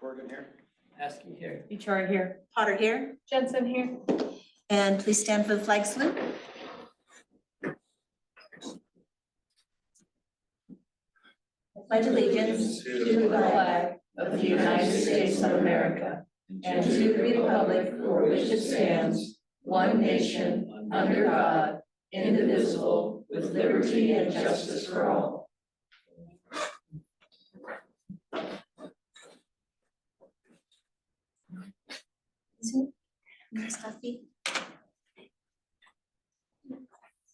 Corrigan here. Asking here. Bichara here. Potter here. Jensen here. And please stand for the flag salute. I pledge allegiance to the flag of the United States of America and to the republic for which it stands, one nation, under God, indivisible, with liberty and justice for all.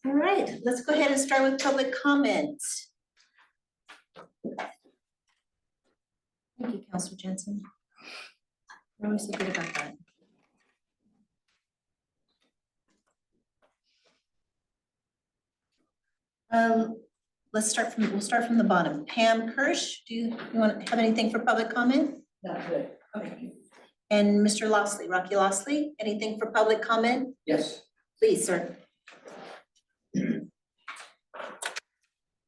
All right, let's go ahead and start with public comment. Thank you, Councilor Jensen. You're always so good about that. We'll start from the bottom. Pam Kirsch, do you want to have anything for public comment? Not good. Okay. And Mr. Lossley, Rocky Lossley, anything for public comment? Yes. Please, sir.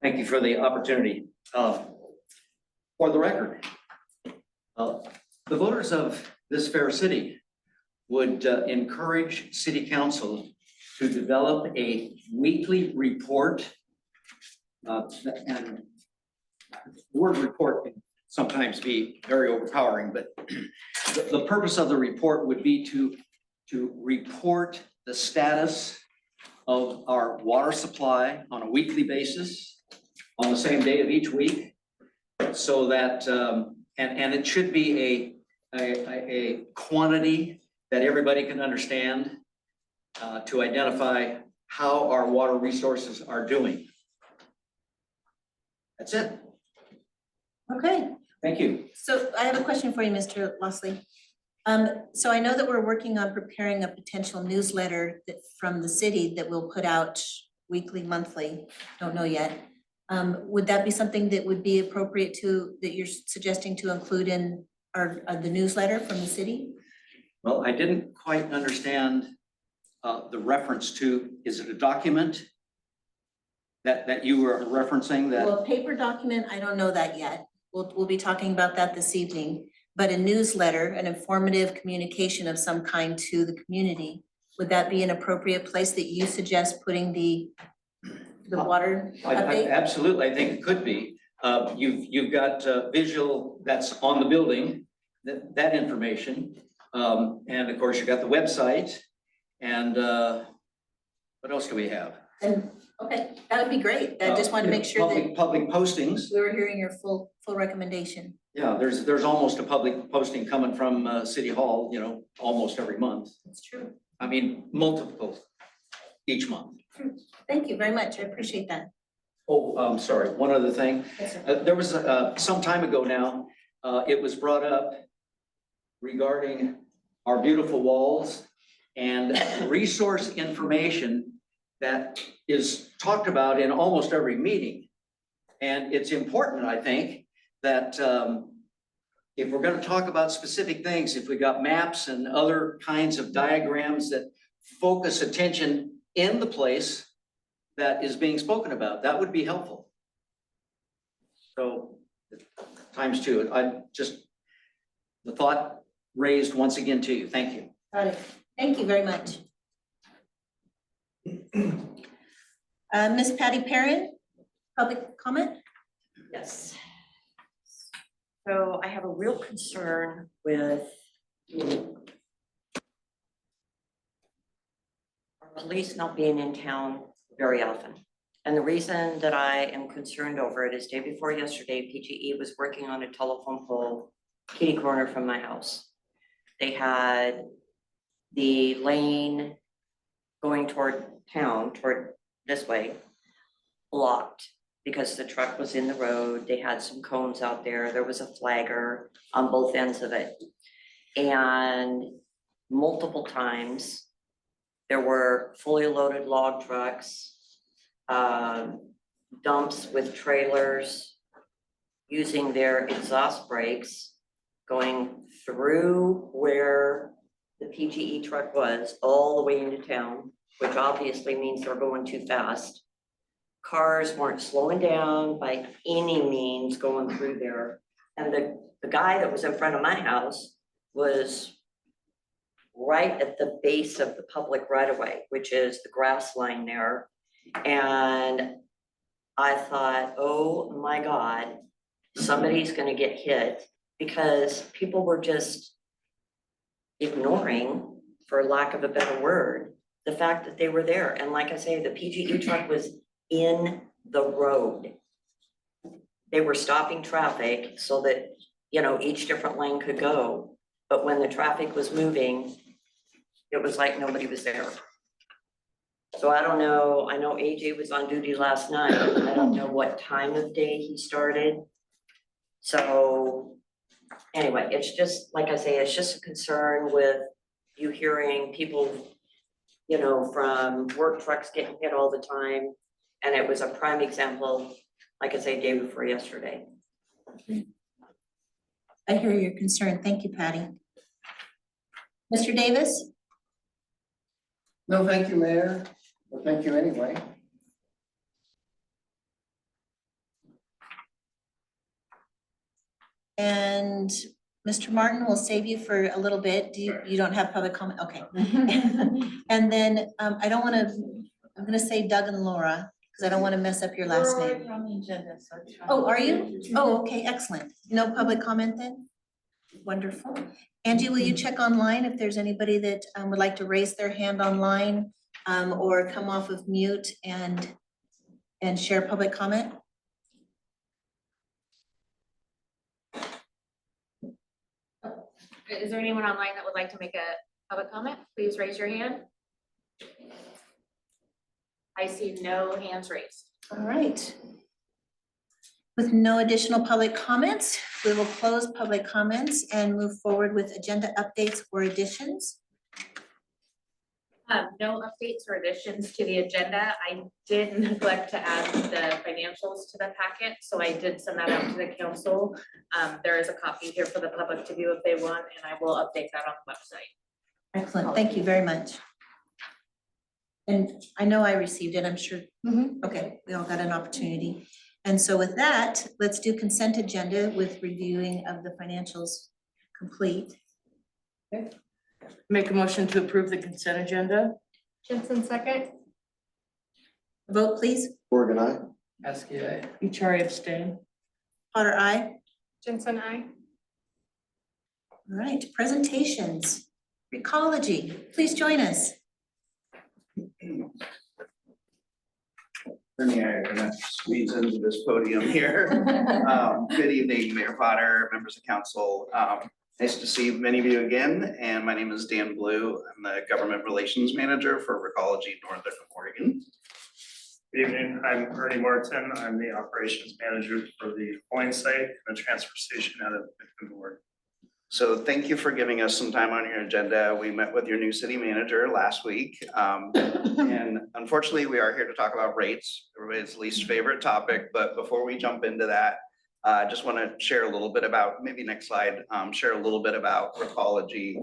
Thank you for the opportunity. For the record, the voters of this fair city would encourage City Council to develop a weekly report. And the word report can sometimes be very overpowering, but the purpose of the report would be to report the status of our water supply on a weekly basis, on the same day of each week, so that, and it should be a quantity that everybody can understand to identify how our water resources are doing. That's it. Okay, Thank you. so I have a question for you, Mr. Lossley. So I know that we're working on preparing a potential newsletter from the city that we'll put out weekly, monthly, don't know yet. Would that be something that would be appropriate that you're suggesting to include in the newsletter from the city? Well, I didn't quite understand the reference to, is it a document that you were referencing that? Well, a paper document, I don't know that yet. We'll be talking about that this evening. But a newsletter, an informative communication of some kind to the community, would that be an appropriate place that you suggest putting the water update? Absolutely, I think it could be. You've got visual that's on the building, that information. And of course, you've got the website. And what else do we have? And, okay, that would be great. I just wanted to make sure that Public postings. we were hearing your full recommendation. Yeah, there's almost a public posting coming from City Hall, almost every month. That's true. I mean, multiple each month. Thank you very much. I appreciate that. Oh, I'm sorry, one other thing. Yes, sir. There was some time ago now, it was brought up regarding our beautiful walls and resource information that is talked about in almost every meeting. And it's important, I think, that if we're going to talk about specific things, if we got maps and other kinds of diagrams that focus attention in the place that is being spoken about, that would be helpful. So times two, the thought raised once again to you. Thank you. Got it. Thank you very much. Ms. Patty Perrin, public comment? Yes. So I have a real concern with our police not being in town very often. And the reason that I am concerned over it is day before yesterday, PGE was working on a telephone pole kitty corner from my house. They had the lane going toward town, toward this way, blocked because the truck was in the road. They had some cones out there. There was a flagger on both ends of it. And multiple times, there were fully loaded log trucks, dumps with trailers using their exhaust brakes, going through where the PGE truck was all the way into town, which obviously means they're going too fast. Cars weren't slowing down by any means going through there. And the The guy that was in front of my house was right at the base of the public right of way, which is the grass line there. And I thought, oh my God, somebody's gonna get hit because people were just ignoring, for lack of a better word, the fact that they were there. And like I say, the PGE truck was in the road. They were stopping traffic so that, you know, each different lane could go. But when the traffic was moving, it was like nobody was there. So I don't know, I know AJ was on duty last night. I don't know what time of day he started. So anyway, it's just, like I say, it's just a concern with you hearing people, you know, from work trucks getting hit all the time. And it was a prime example, like I say, day before yesterday. I hear your concern. Thank you, Patty. Mr. Davis? No, thank you, Mayor. Well, thank you anyway. And Mr. Martin, we'll save you for a little bit. You don't have public comment? Okay. And then I don't want to, I'm going to say Doug and Laura, because I don't want to mess up your last name. On the agenda, so it's fine. Oh, are you? Oh, okay, excellent. No public comment then? Wonderful. Angie, will you check online if there's anybody that would like to raise their hand online or come off of mute and share public comment? Is there anyone online that would like to make a public comment? Please raise your hand. I see no hands raised. All right. With no additional public comments, we will close public comments and move forward with agenda updates or additions. No updates or additions to the agenda. I did neglect to add the financials to the packet, so I did send that out to the council. There is a copy here for the public to view if they want, and I will update that on the website. Excellent, thank you very much. And I know I received it, I'm sure. Okay, we all got an opportunity. And so with that, let's do consent agenda with reviewing of the financials complete. Make a motion to approve the consent agenda. Jensen, second. Vote please. Morgan, aye. Askey, aye. Uchari abstain. Potter, aye. Jensen, aye. All right, presentations. Recology, please join us. Ernie, I'm gonna squeeze into this podium here. Good evening, Mayor Potter, members of council. Nice to see many of you again, and my name is Dan Blue. I'm the Government Relations Manager for Recology Northern Oregon. Good evening, I'm Ernie Morton. I'm the Operations Manager for the polling site and the transfer station out of Victor. So thank you for giving us some time on your agenda. We met with your new city manager last week. And unfortunately, we are here to talk about rates, everybody's least favorite topic. But before we jump into that, I just want to share a little bit about, maybe next slide, share a little bit about Recology,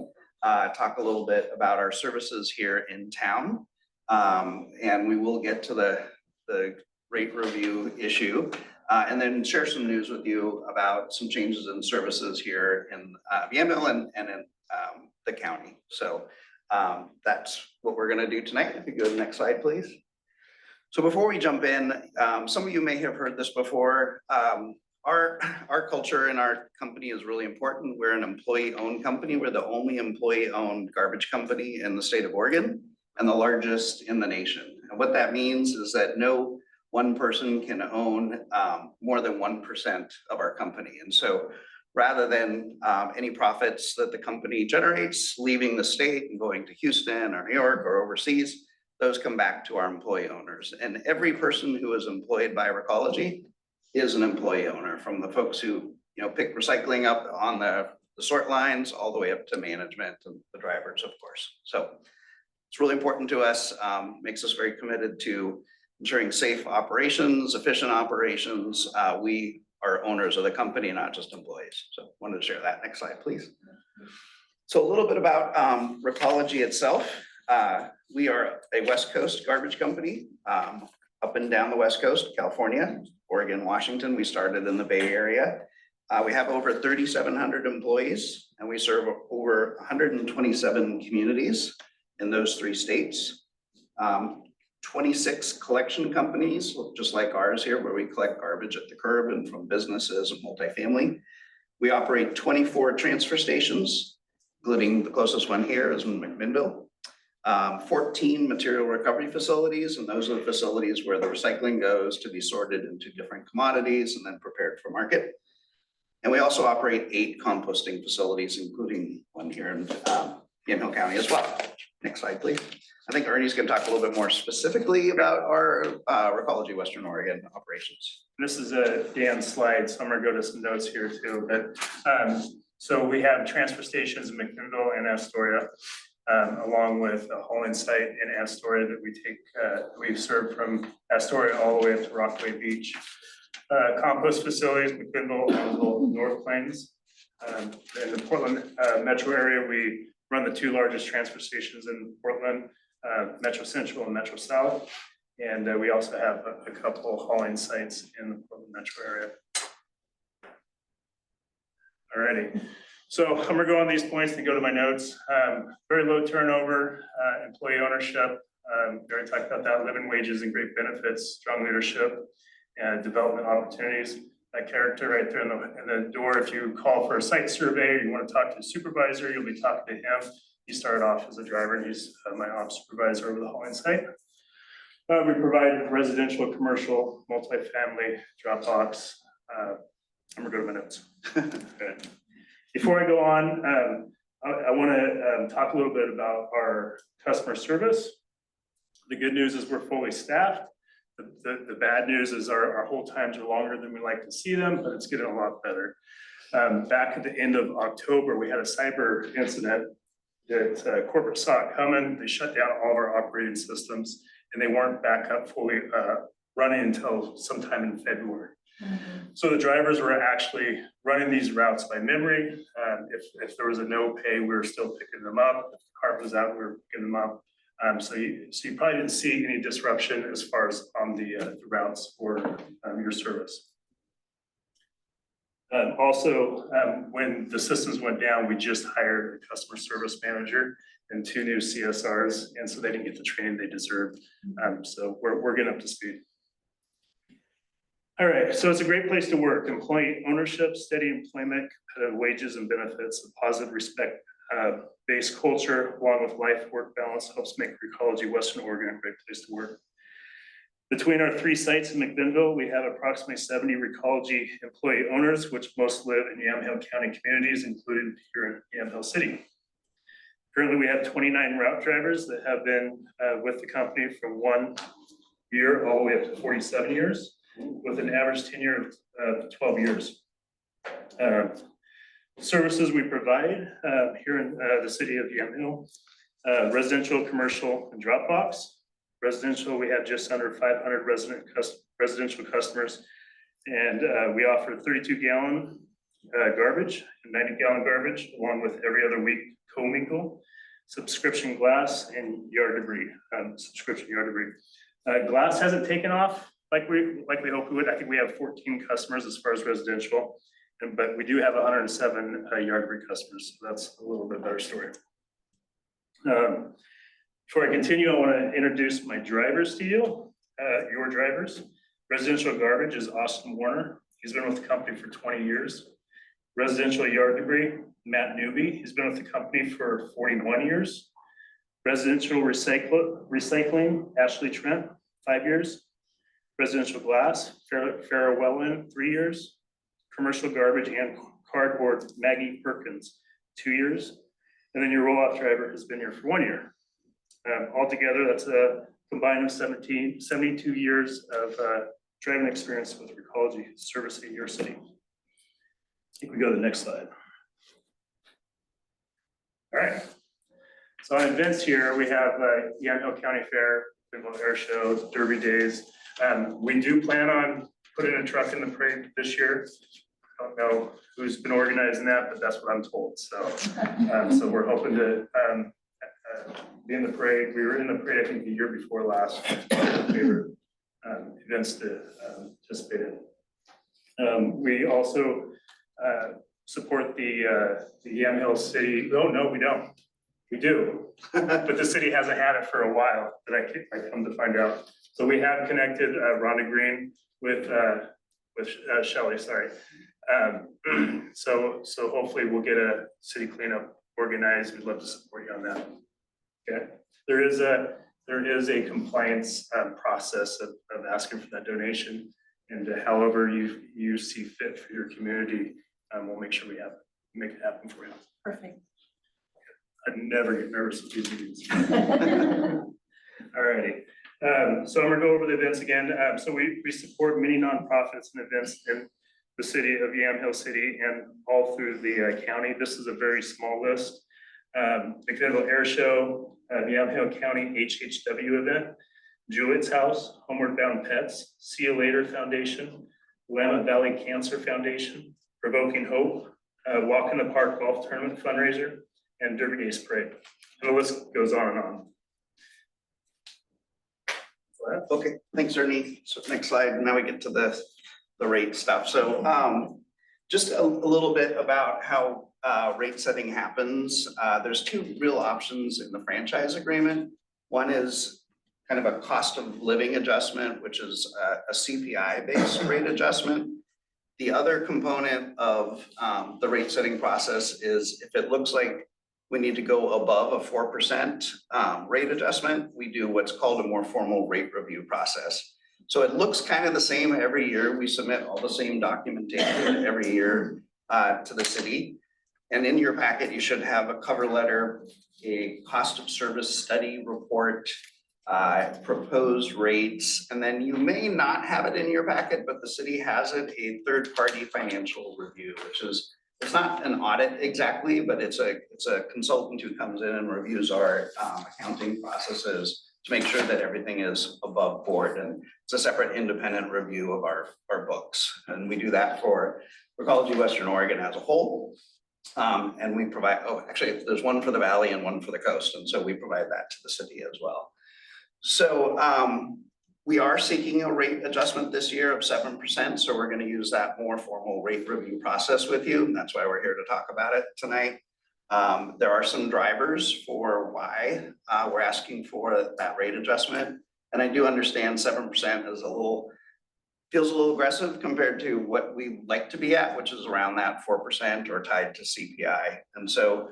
talk a little bit about our services here in town. And we will get to the rate review issue. And then share some news with you about some changes in services here in VML and in the county. So that's what we're gonna do tonight. If you go to the next slide, please. So before we jump in, some of you may have heard this before. Our culture in our company is really important. We're an employee-owned company. We're the only employee-owned garbage company in the state of Oregon and the largest in the nation. And what that means is that no one person can own more than 1% of our company. And so rather than any profits that the company generates leaving the state and going to Houston or New York or overseas, those come back to our employee owners. And every person who is employed by Recology is an employee owner, from the folks who pick recycling up on the sort lines all the way up to management and the drivers, of course. So it's really important to us, makes us very committed to ensuring safe operations, efficient operations. We are owners of the company, not just employees. So wanted to share that. Next slide, please. So a little bit about Recology itself. We are a West Coast garbage company, up and down the West Coast, California, Oregon, Washington. We started in the Bay Area. We have over 3,700 employees and we serve over 127 communities in those 3 states. 26 collection companies, just like ours here, where we collect garbage at the curb and from businesses and multifamily. We operate 24 transfer stations, including the closest one here is in McMinnville. 14 material recovery facilities, and those are the facilities where the recycling goes to be sorted into different commodities and then prepared for market. And we also operate 8 composting facilities, including one here in Yamhill County as well. Next slide, please. I think Ernie's going to talk a little bit more specifically about our Recology Western Oregon operations. This is a Dan's slide, so I'm gonna go to some notes here too, but so we have transfer stations in McMinnville and Astoria, along with a hauling site in Astoria that we take, we've served from Astoria all the way up to Rockaway Beach. Compost facilities, McMinnville, Elmsville, North Plains. In the Portland metro area, we run the 2 largest transfer stations in Portland, Metro Central and Metro South. And we also have a couple hauling sites in the Portland metro area. Alrighty, so I'm gonna go on these points and go to my notes. Very low turnover, employee ownership. We already talked about that, living wages and great benefits, strong leadership and development opportunities. That character right there in the door, if you call for a site survey or you want to talk to a supervisor, you'll be talking to him. He started off as a driver and he's my ops supervisor over the hauling site. We provide residential, commercial, multifamily, Dropbox. I'm gonna go to my notes. Okay. Before I go on, I want to talk a little bit about our customer service. The good news is we're fully staffed. The bad news is our hold times are longer than we like to see them, but it's getting a lot better. Back at the end of October, we had a cyber incident that corporate saw it coming. They shut down all of our operating systems and they weren't back up fully running until sometime in February. So the drivers were actually running these routes by memory. If there was a no pay, we were still picking them up. If the cart was out, we were picking them up. So you probably didn't see any disruption as far as on the routes for your service. Also, when the systems went down, we just hired a customer service manager and 2 new CSRs, and so they didn't get the training they deserved. So we're getting up to speed. All right, so it's a great place to work. Employee ownership, steady employment, competitive wages and benefits, a positive respect based culture, along with life-work balance, helps make Recology Western Oregon a great place to work. Between our 3 sites in McMinnville, we have approximately 70 Recology employee owners, which most live in Yamhill County communities, including here in Yamhill City. Currently, we have 29 route drivers that have been with the company from 1 year all the way up to 47 years, with an average tenure of 12 years. Services we provide here in the city of Yamhill, residential, commercial, and Dropbox. Residential, we have just under 500 residential customers, and we offer 32-gallon garbage and 90-gallon garbage, along with every other week co-mingle, subscription glass, and yard debris, subscription yard debris. Glass hasn't taken off like we hoped it would. I think we have 14 customers as far as residential, but we do have 107 yard debris customers, so that's a little bit better story. Before I continue, I want to introduce my drivers to you, your drivers. Residential garbage is Austin Warner. He's been with the company for 20 years. Residential yard debris, Matt Newby. He's been with the company for 41 years. Residential recycling, Ashley Trent, 5 years. Residential glass, Farrah Wellen, 3 years. Commercial garbage and cardboard, Maggie Perkins, 2 years. And then your roll-off driver has been here for 1 year. Altogether, that's a combined of 72 years of driving experience with Recology servicing your city. I think we go to the next slide. All right. So on events here, we have Yamhill County Fair, Greenville Air Show, Derby Days. We do plan on putting a truck in the parade this year. I don't know who's been organizing that, but that's what I'm told. So, so we're hoping to be in the parade. We were in the parade, I think, the year before last. Favorite events to participate in. We also support the Yamhill City, oh, no, we don't. We do, but the city hasn't had it for a while, that I come to find out. So we have connected Rhonda Green with Shelley, sorry. So hopefully we'll get a city cleanup organized. We'd love to support you on that. Okay, there is a compliance process of asking for that donation, and however you see fit for your community, we'll make sure we make it happen for you. Perfect. I never get nervous with these meetings. Alrighty, so I'm gonna go over the events again. So we support many nonprofits and events in the city of Yamhill City and all through the county. This is a very small list. McMinnville Air Show, the Yamhill County HHW event, Juliet's House, Homeward Bound Pets, See You Later Foundation, Willamette Valley Cancer Foundation, Provoking Hope, Walk in the Park Golf Tournament fundraiser, and Derby Days Parade. And the list goes on and on. Okay, thanks, Ernie. So next slide, now we get to the rate stuff. So just a little bit about how rate setting happens. There's two real options in the franchise agreement. One is kind of a cost of living adjustment, which is a CPI-based rate adjustment. The other component of the rate setting process is if it looks like we need to go above a 4% rate adjustment, we do what's called a more formal rate review process. So it looks kind of the same every year. We submit all the same documentation every year to the city. And in your packet, you should have a cover letter, a cost of service study report, proposed rates, and then you may not have it in your packet, but the city has it, a third-party financial review, which is, it's not an audit exactly, but it's a consultant who comes in and reviews our accounting processes to make sure that everything is above board. And it's a separate independent review of our books. And we do that for Recology Western Oregon as a whole. And we provide, oh, actually, there's one for the valley and one for the coast. And so we provide that to the city as well. So we are seeking a rate adjustment this year of 7%. So we're going to use that more formal rate review process with you. And that's why we're here to talk about it tonight. There are some drivers for why we're asking for that rate adjustment. And I do understand 7% is feels a little aggressive compared to what we like to be at, which is around that 4% or tied to CPI. And so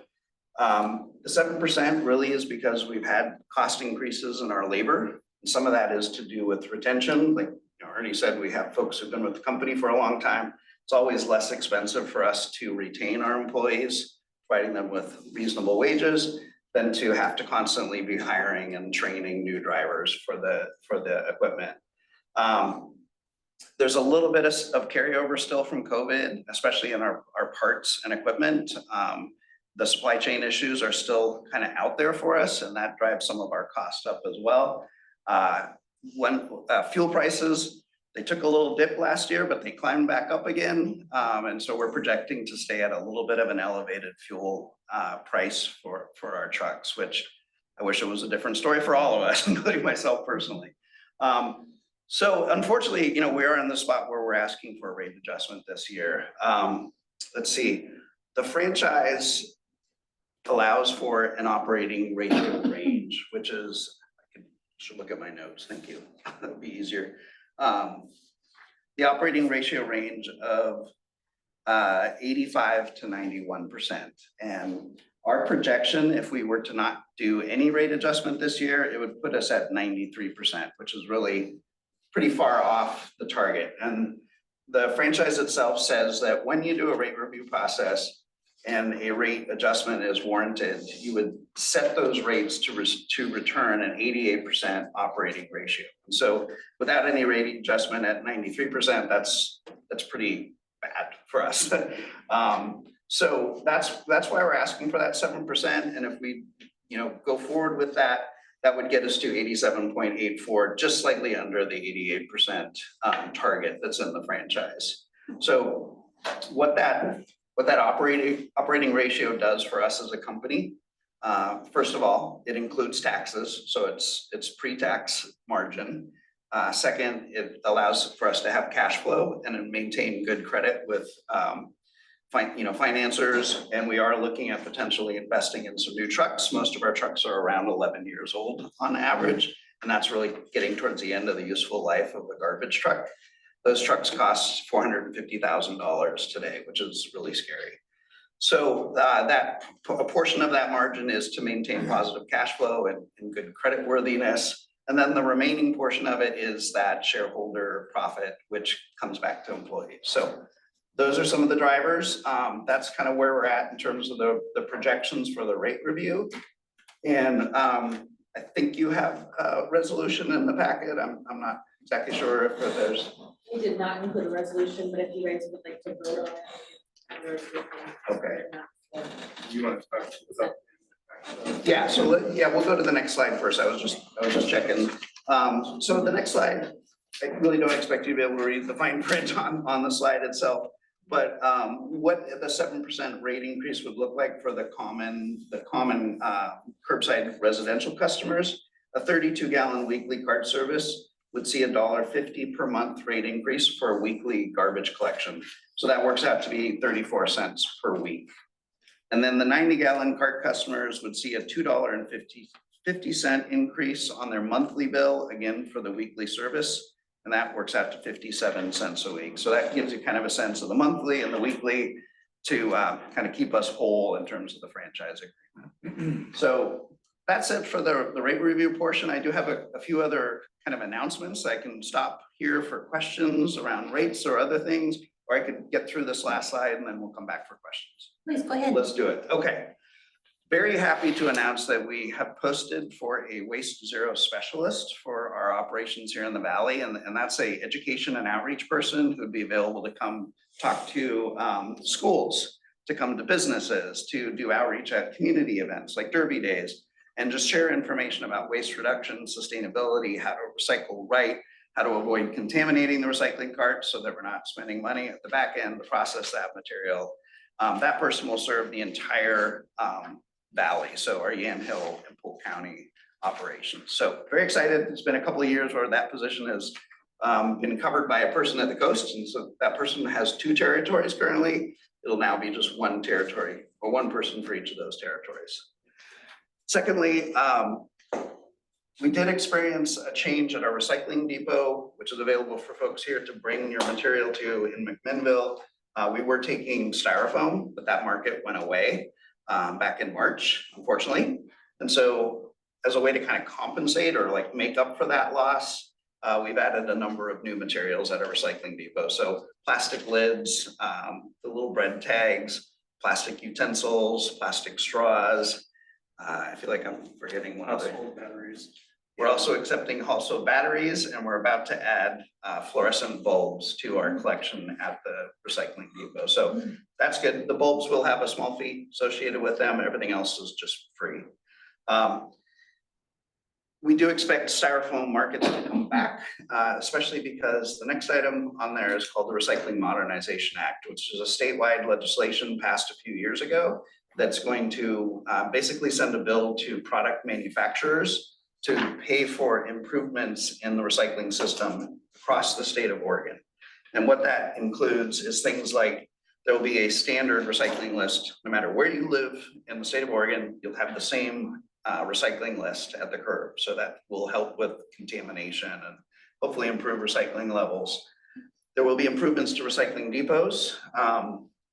the 7% really is because we've had cost increases in our labor. And some of that is to do with retention. Like Ernie said, we have folks who've been with the company for a long time. It's always less expensive for us to retain our employees, providing them with reasonable wages, than to have to constantly be hiring and training new drivers for the equipment. There's a little bit of carryover still from COVID, especially in our parts and equipment. The supply chain issues are still kind of out there for us, and that drives some of our costs up as well. When fuel prices, they took a little dip last year, but they climbed back up again. And so we're projecting to stay at a little bit of an elevated fuel price for our trucks, which I wish it was a different story for all of us, including myself personally. So unfortunately, we are in the spot where we're asking for a rate adjustment this year. Let's see, the franchise allows for an operating ratio range, which is, should look at my notes, thank you, that'll be easier. The operating ratio range of 85 to 91%. And our projection, if we were to not do any rate adjustment this year, it would put us at 93%, which is really pretty far off the target. And the franchise itself says that when you do a rate review process and a rate adjustment is warranted, you would set those rates to return an 88% operating ratio. And so without any rate adjustment at 93%, that's pretty bad for us. So that's why we're asking for that 7%. And if we go forward with that, that would get us to 87.84, just slightly under the 88% target that's in the franchise. So what that operating ratio does for us as a company, first of all, it includes taxes, so it's pre-tax margin. Second, it allows for us to have cash flow and maintain good credit with financiers, and we are looking at potentially investing in some new trucks. Most of our trucks are around 11 years old on average, and that's really getting towards the end of the useful life of the garbage truck. Those trucks cost $450,000 today, which is really scary. So a portion of that margin is to maintain positive cash flow and good credit worthiness. And then the remaining portion of it is that shareholder profit, which comes back to employees. So those are some of the drivers. That's kind of where we're at in terms of the projections for the rate review. And I think you have a resolution in the packet. I'm not exactly sure if there's. We did not include a resolution, but if you guys would like to vote on it. Okay. You want to talk about? Yeah, so we'll go to the next slide first. I was just checking. So the next slide, I really don't expect you to be able to read the fine print on the slide itself. But what the 7% rate increase would look like for the common curbside residential customers. A 32-gallon weekly cart service would see $1.50 per month rate increase for a weekly garbage collection. So that works out to be 34 cents per week. And then the 90-gallon cart customers would see a $2.50 increase on their monthly bill, again, for the weekly service. And that works out to 57 cents a week. So that gives you kind of a sense of the monthly and the weekly to kind of keep us whole in terms of the franchise agreement. So that's it for the rate review portion. I do have a few other kind of announcements. I can stop here for questions around rates or other things, or I could get through this last slide and then we'll come back for questions. Please go ahead. Let's do it. Okay. Very happy to announce that we have posted for a Waste Zero specialist for our operations here in the Valley. And that's a education and outreach person who'd be available to come talk to schools, to come to businesses, to do outreach at community events like Derby Days, and just share information about waste reduction, sustainability, how to recycle right, how to avoid contaminating the recycling cart so that we're not spending money at the back end to process that material. That person will serve the entire Valley, so our Yamhill and Polk County operations. So very excited. It's been a couple of years where that position has been covered by a person at the coast. And so that person has 2 territories currently. It'll now be just 1 territory or 1 person for each of those territories. Secondly, we did experience a change at our recycling depot, which is available for folks here to bring your material to in McMinnville. We were taking styrofoam, but that market went away back in March, unfortunately. And so as a way to kind of compensate or like make up for that loss, we've added a number of new materials at our recycling depot. So plastic lids, the little bread tags, plastic utensils, plastic straws. I feel like I'm forgetting one other. Household batteries. We're also accepting household batteries, and we're about to add fluorescent bulbs to our collection at the recycling depot. So that's good. The bulbs will have a small fee associated with them. Everything else is just free. We do expect styrofoam markets to come back, especially because the next item on there is called the Recycling Modernization Act, which is a statewide legislation passed a few years ago that's going to basically send a bill to product manufacturers to pay for improvements in the recycling system across the state of Oregon. And what that includes is things like there will be a standard recycling list. No matter where you live in the state of Oregon, you'll have the same recycling list at the curb. So that will help with contamination and hopefully improve recycling levels. There will be improvements to recycling depots.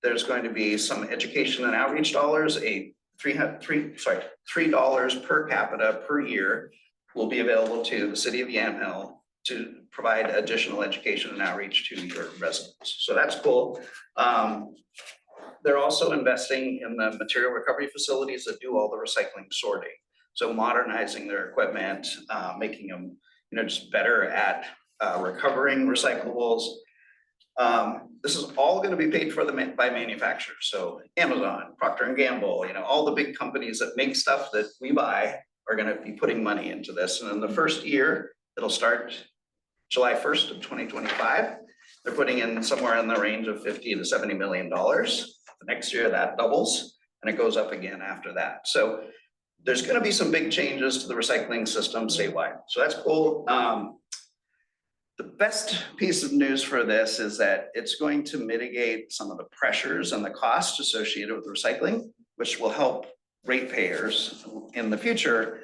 There's going to be some education and outreach dollars. $3 per capita per year will be available to the city of Yamhill to provide additional education and outreach to your residents. So that's cool. They're also investing in the material recovery facilities that do all the recycling sorting. So modernizing their equipment, making them, just better at recovering recyclables. This is all going to be paid for by manufacturers. So Amazon, Procter & Gamble, all the big companies that make stuff that we buy are going to be putting money into this. And in the first year, it'll start July 1st of 2025. They're putting in somewhere in the range of $50 to $70 million. The next year that doubles and it goes up again after that. So there's going to be some big changes to the recycling system statewide. So that's cool. The The best piece of news for this is that it's going to mitigate some of the pressures and the costs associated with recycling, which will help ratepayers in the future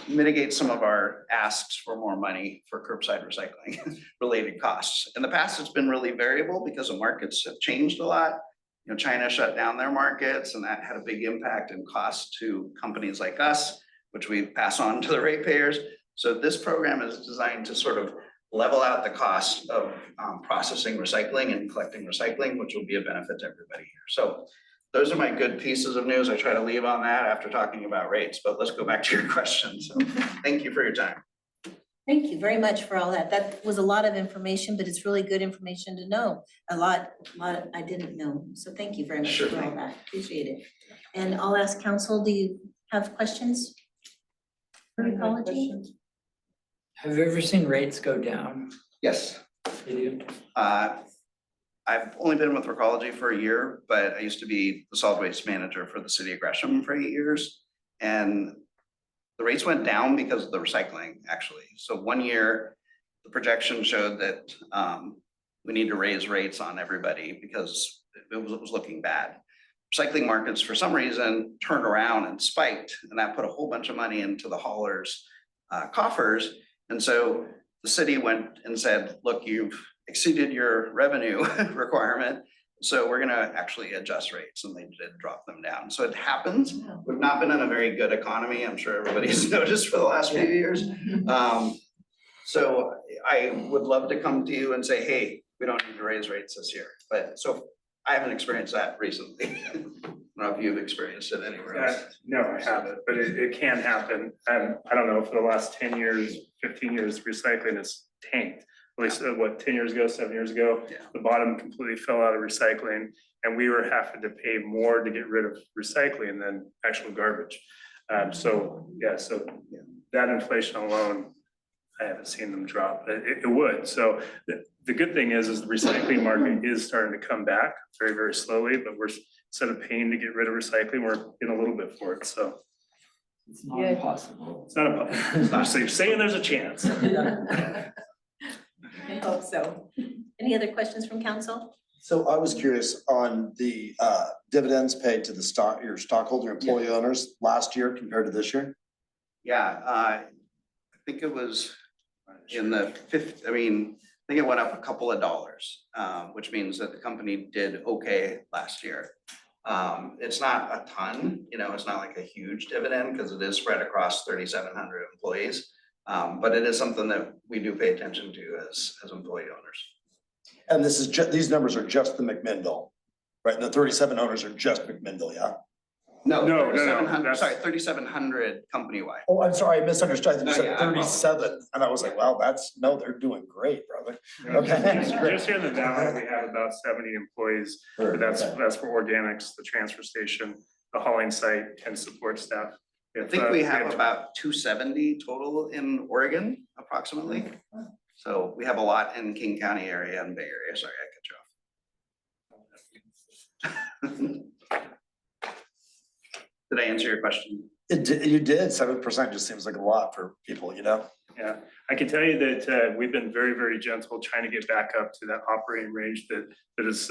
mitigate some of our asks for more money for curbside recycling related costs. In the past, it's been really variable because the markets have changed a lot. You know, China shut down their markets and that had a big impact in cost to companies like us, which we pass on to the ratepayers. So this program is designed to sort of level out the cost of processing recycling and collecting recycling, which will be a benefit to everybody here. So those are my good pieces of news. I try to leave on that after talking about rates, but let's go back to your questions. So thank you for your time. Thank you very much for all that. That was a lot of information, but it's really good information to know. A lot I didn't know. So thank you very much Sure for all thing. that. Appreciate it. And I'll ask council, do you have questions? For ecology? Have you ever seen rates go down? Yes. You do? I've only been with Recology for a year, but I used to be the solid waste manager for the city of Gresham for 8 years. And the rates went down because of the recycling, actually. So 1 year, the projection showed that we need to raise rates on everybody because it was looking bad. Recycling markets, for some reason, turned around and spiked, and that put a whole bunch of money into the haulers' coffers. And so the city went and said, look, you've exceeded your revenue requirement, so we're gonna actually adjust rates, and they did drop them down. So it happens. We've not been in a very good economy. I'm sure everybody's noticed for the last few years. So I would love to come to you and say, hey, we don't need to raise rates this year. But so I haven't experienced that recently. I don't know if you've experienced it anywhere else. No, I haven't, but it can happen. I don't know, for the last 10 years, 15 years, recycling has tanked. At least, 10 years ago, 7 years ago, Yeah. the bottom completely fell out of recycling. And we were having to pay more to get rid of recycling than actual garbage. So that inflation alone, I haven't seen them drop, but it would. So the good thing is the recycling market is starting to come back very, very slowly, but we're, instead of paying to get rid of recycling, we're getting a little bit for it, so. It's not impossible. It's not it's not safe saying there's a chance. I hope so. Any other questions from council? So I was curious on the dividends paid to the your stockholder employee owners last year compared to this year? Yeah, I think it was in the fifth, I think it went up a couple of dollars, which means that the company did okay last year. It's not a ton, it's not like a huge dividend because it is spread across 3,700 employees. But it is something that we do pay attention to as employee owners. And this is these numbers are just the McMinnville, right? The 37 owners are just McMinnville, yeah? No, No, 3,700, that's- sorry, 3,700 company-wide. Oh, I'm sorry, I misunderstood. You No, said yeah, I 37, and I was like, wow, they're doing great, brother. Okay. Just here in the valley, we have about 70 employees, but that's for organics, the transfer station, the hauling site, and support staff. I think we have about 270 total in Oregon, approximately. So we have a lot in King County area and Bay Area. Sorry, I cut you off. Did I answer your question? You did, 7% just seems like a lot for people, Yeah, I can tell you that we've been very, very gentle trying to get back up to that operating range that is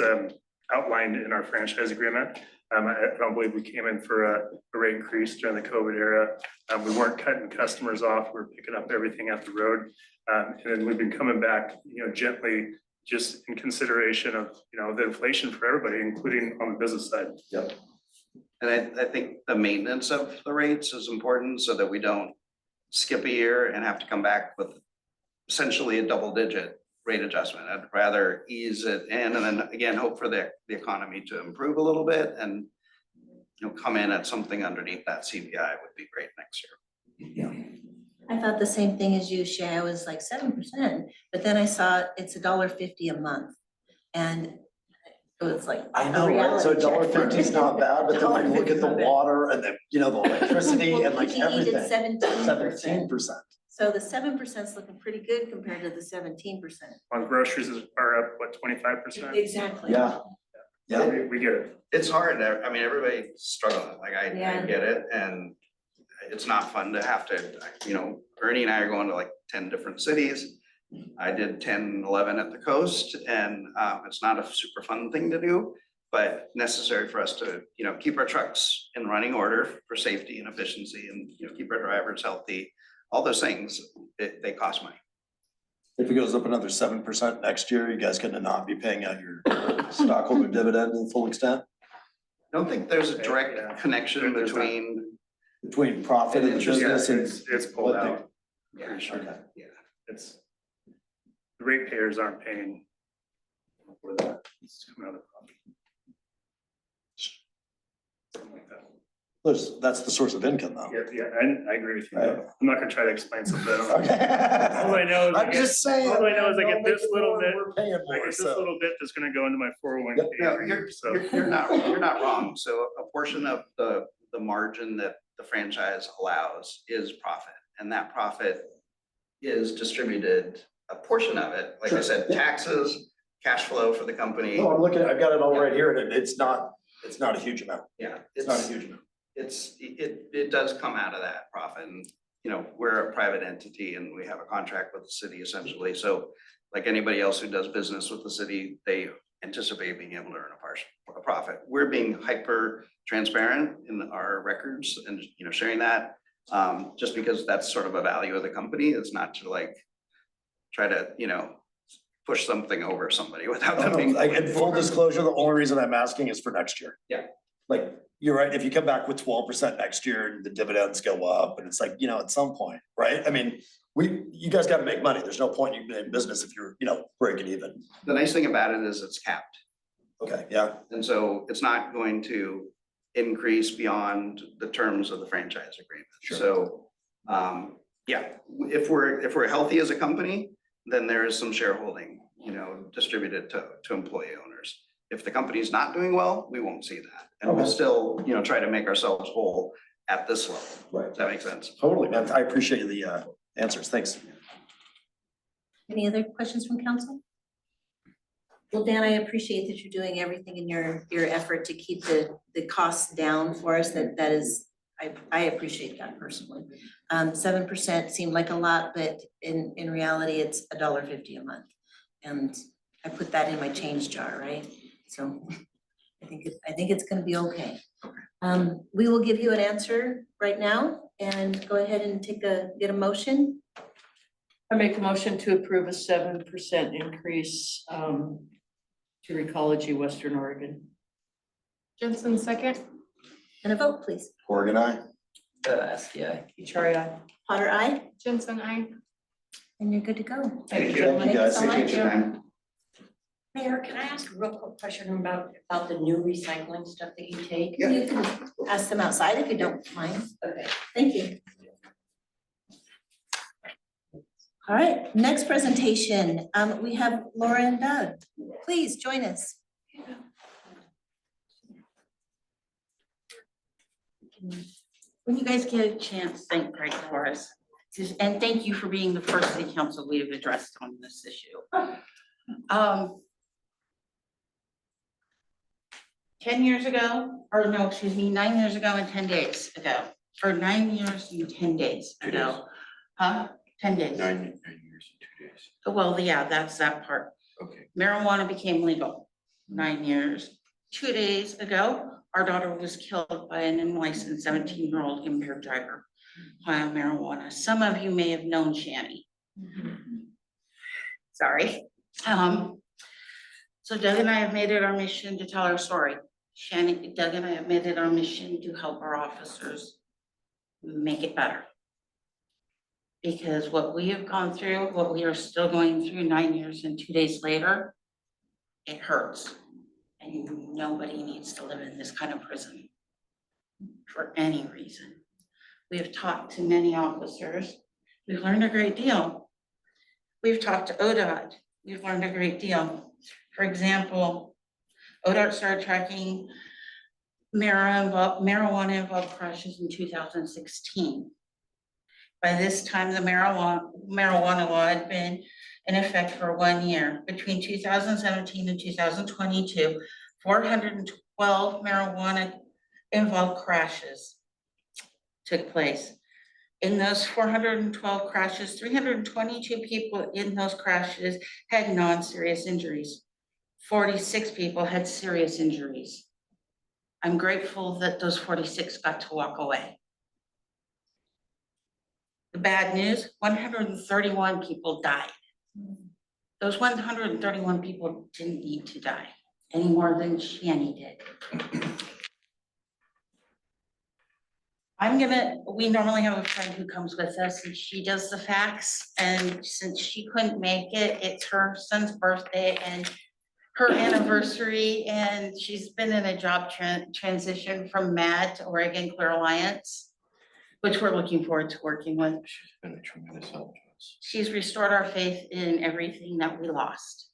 outlined in our franchise agreement. I don't believe we came in for a rate increase during the COVID era. We weren't cutting customers off. We're picking up everything at the road. And then we've been coming back, gently, just in consideration of, the inflation for everybody, including on the business side. Yep. And I think the maintenance of the rates is important so that we don't skip a year and have to come back with essentially a double-digit rate adjustment. I'd rather ease it in and then again, hope for the economy to improve a little bit and come in at something underneath that CPI would be great next year. I thought the same thing as you, Shay. I was like 7%, but then I saw it's $1.50 a month. And it was like. I know, right? So $1.50 is not bad, but then when you look at the water and the electricity and like PG&E did everything. 17%. So the 7% is looking pretty good compared to the 17%. On groceries are up, what, 25%? Exactly. Yeah. Yeah. We get it. It's hard. Everybody's struggling. Like I Yeah. get it. And it's not fun to have to, Ernie and I are going to like 10 different cities. I did 10, 11 at the coast, and it's not a super fun thing to do, but necessary for us to, keep our trucks in running order for safety and efficiency and, keep our drivers healthy. All those things, they cost money. If it goes up another 7% next year, you guys gonna not be paying out your stockholder dividend to the full extent? I don't think there's a Yeah. direct connection There's not. Between profit and Interest, business and. It's pulled what they- out. Yeah, Pretty sure. Okay. It's, the ratepayers aren't paying for that. It's coming out of profit. Something like that. That's the source of income though. Yeah, I agree with you. Right. I'm not gonna try to explain something. I don't know. Okay. All I know is I I'm get- just saying. all I know is I get don't make this it little more, bit- We're paying I more, get this so. little bit that's gonna go into my 401k No, every year, so. you're not wrong. So a portion of the margin that the franchise allows is profit, and that profit is distributed, a portion of it, like I said, Sure. taxes, cash flow for the company. No, I'm looking, I've got it all right here and it's not a huge amount. Yeah, It's not a huge amount. it does come out of that profit, and, we're a private entity and we have a contract with the city essentially, so like anybody else who does business with the city, they anticipate being able to earn a profit. We're being hyper transparent in our records and, sharing that, just because that's sort of a value of the company. It's not to try to, push something over somebody without them being. Like, in full disclosure, the only reason I'm asking is for next year. Yeah. Like, you're right, if you come back with 12% next year and the dividends go up, and it's like, at some point, right? I mean, you guys gotta make money. There's no point in being in business if you're, breaking even. The nice thing about it is it's capped. Okay, yeah, And so it's not going to increase beyond the terms of the franchise agreement. Sure. So, yeah, if we're healthy as a company, then there is some shareholding, distributed to employee owners. If the company's not doing well, we won't see that. And we'll Okay. still, try to make ourselves whole at this level. right. Does that make sense? Totally, man. I appreciate the answers. Thanks. Any other questions from council? Well, Dan, I appreciate that you're doing everything in your effort to keep the costs down for us. That is, I appreciate that personally. 7% seemed like a lot, but in reality, it's $1.50 a month. And I put that in my change jar, right? So I think it's gonna be okay. We will give you an answer right now and go ahead and get a motion. I make a motion to approve a 7% increase to Recology Western Oregon. Jensen, second. And a vote, please. Corrigan, I. STI. HRI. Potter, aye, Jensen, and you're good to go. Thank you. Thank you, guys. so much. Appreciate your time. Mayor, can I ask a real quick question about the new recycling stuff that you take? Yeah. You can ask them outside if you don't mind. Okay. Thank you. All right, next presentation, we have Laura and Doug. Please join us. When you guys get a chance, thank Greg for us. And thank you for being the first city council we have addressed on this issue. 10 years ago, or no, excuse me, 9 years ago and 10 days ago, or 9 years and 10 days ago. Huh? 10 days. 9 years and 2 days. Well, yeah, that's that part. Okay. Marijuana became legal 9 years. 2 days ago, our daughter was killed by an unlicensed 17-year-old impaired driver by marijuana. Some of you may have known Shani. Sorry. So Doug and I have made it our mission to tell our story. Doug and I have made it our mission to help our officers make it better. Because what we have gone through, what we are still going through 9 years and 2 days later, it hurts. And nobody needs to live in this kind of prison for any reason. We have talked to many officers. We've learned a great deal. We've talked to ODOT. We've learned a great deal. For example, ODOT started tracking marijuana involved crashes in 2016. By this time, the marijuana law had been in effect for 1 year. Between 2017 and 2022, 412 marijuana involved crashes took place. In those 412 crashes, 322 people in those crashes had non-serious injuries. 46 people had serious injuries. I'm grateful that those 46 got to walk away. The bad news, 131 people died. Those 131 people didn't need to die any more than Shani did. We normally have a friend who comes with us and she does the facts, and since she couldn't make it, it's her son's birthday and her anniversary, and she's been in a job transition from MAD to Oregon Clear Alliance, which we're looking forward to working with. She's been a tremendous help to us. She's restored our faith in everything that we lost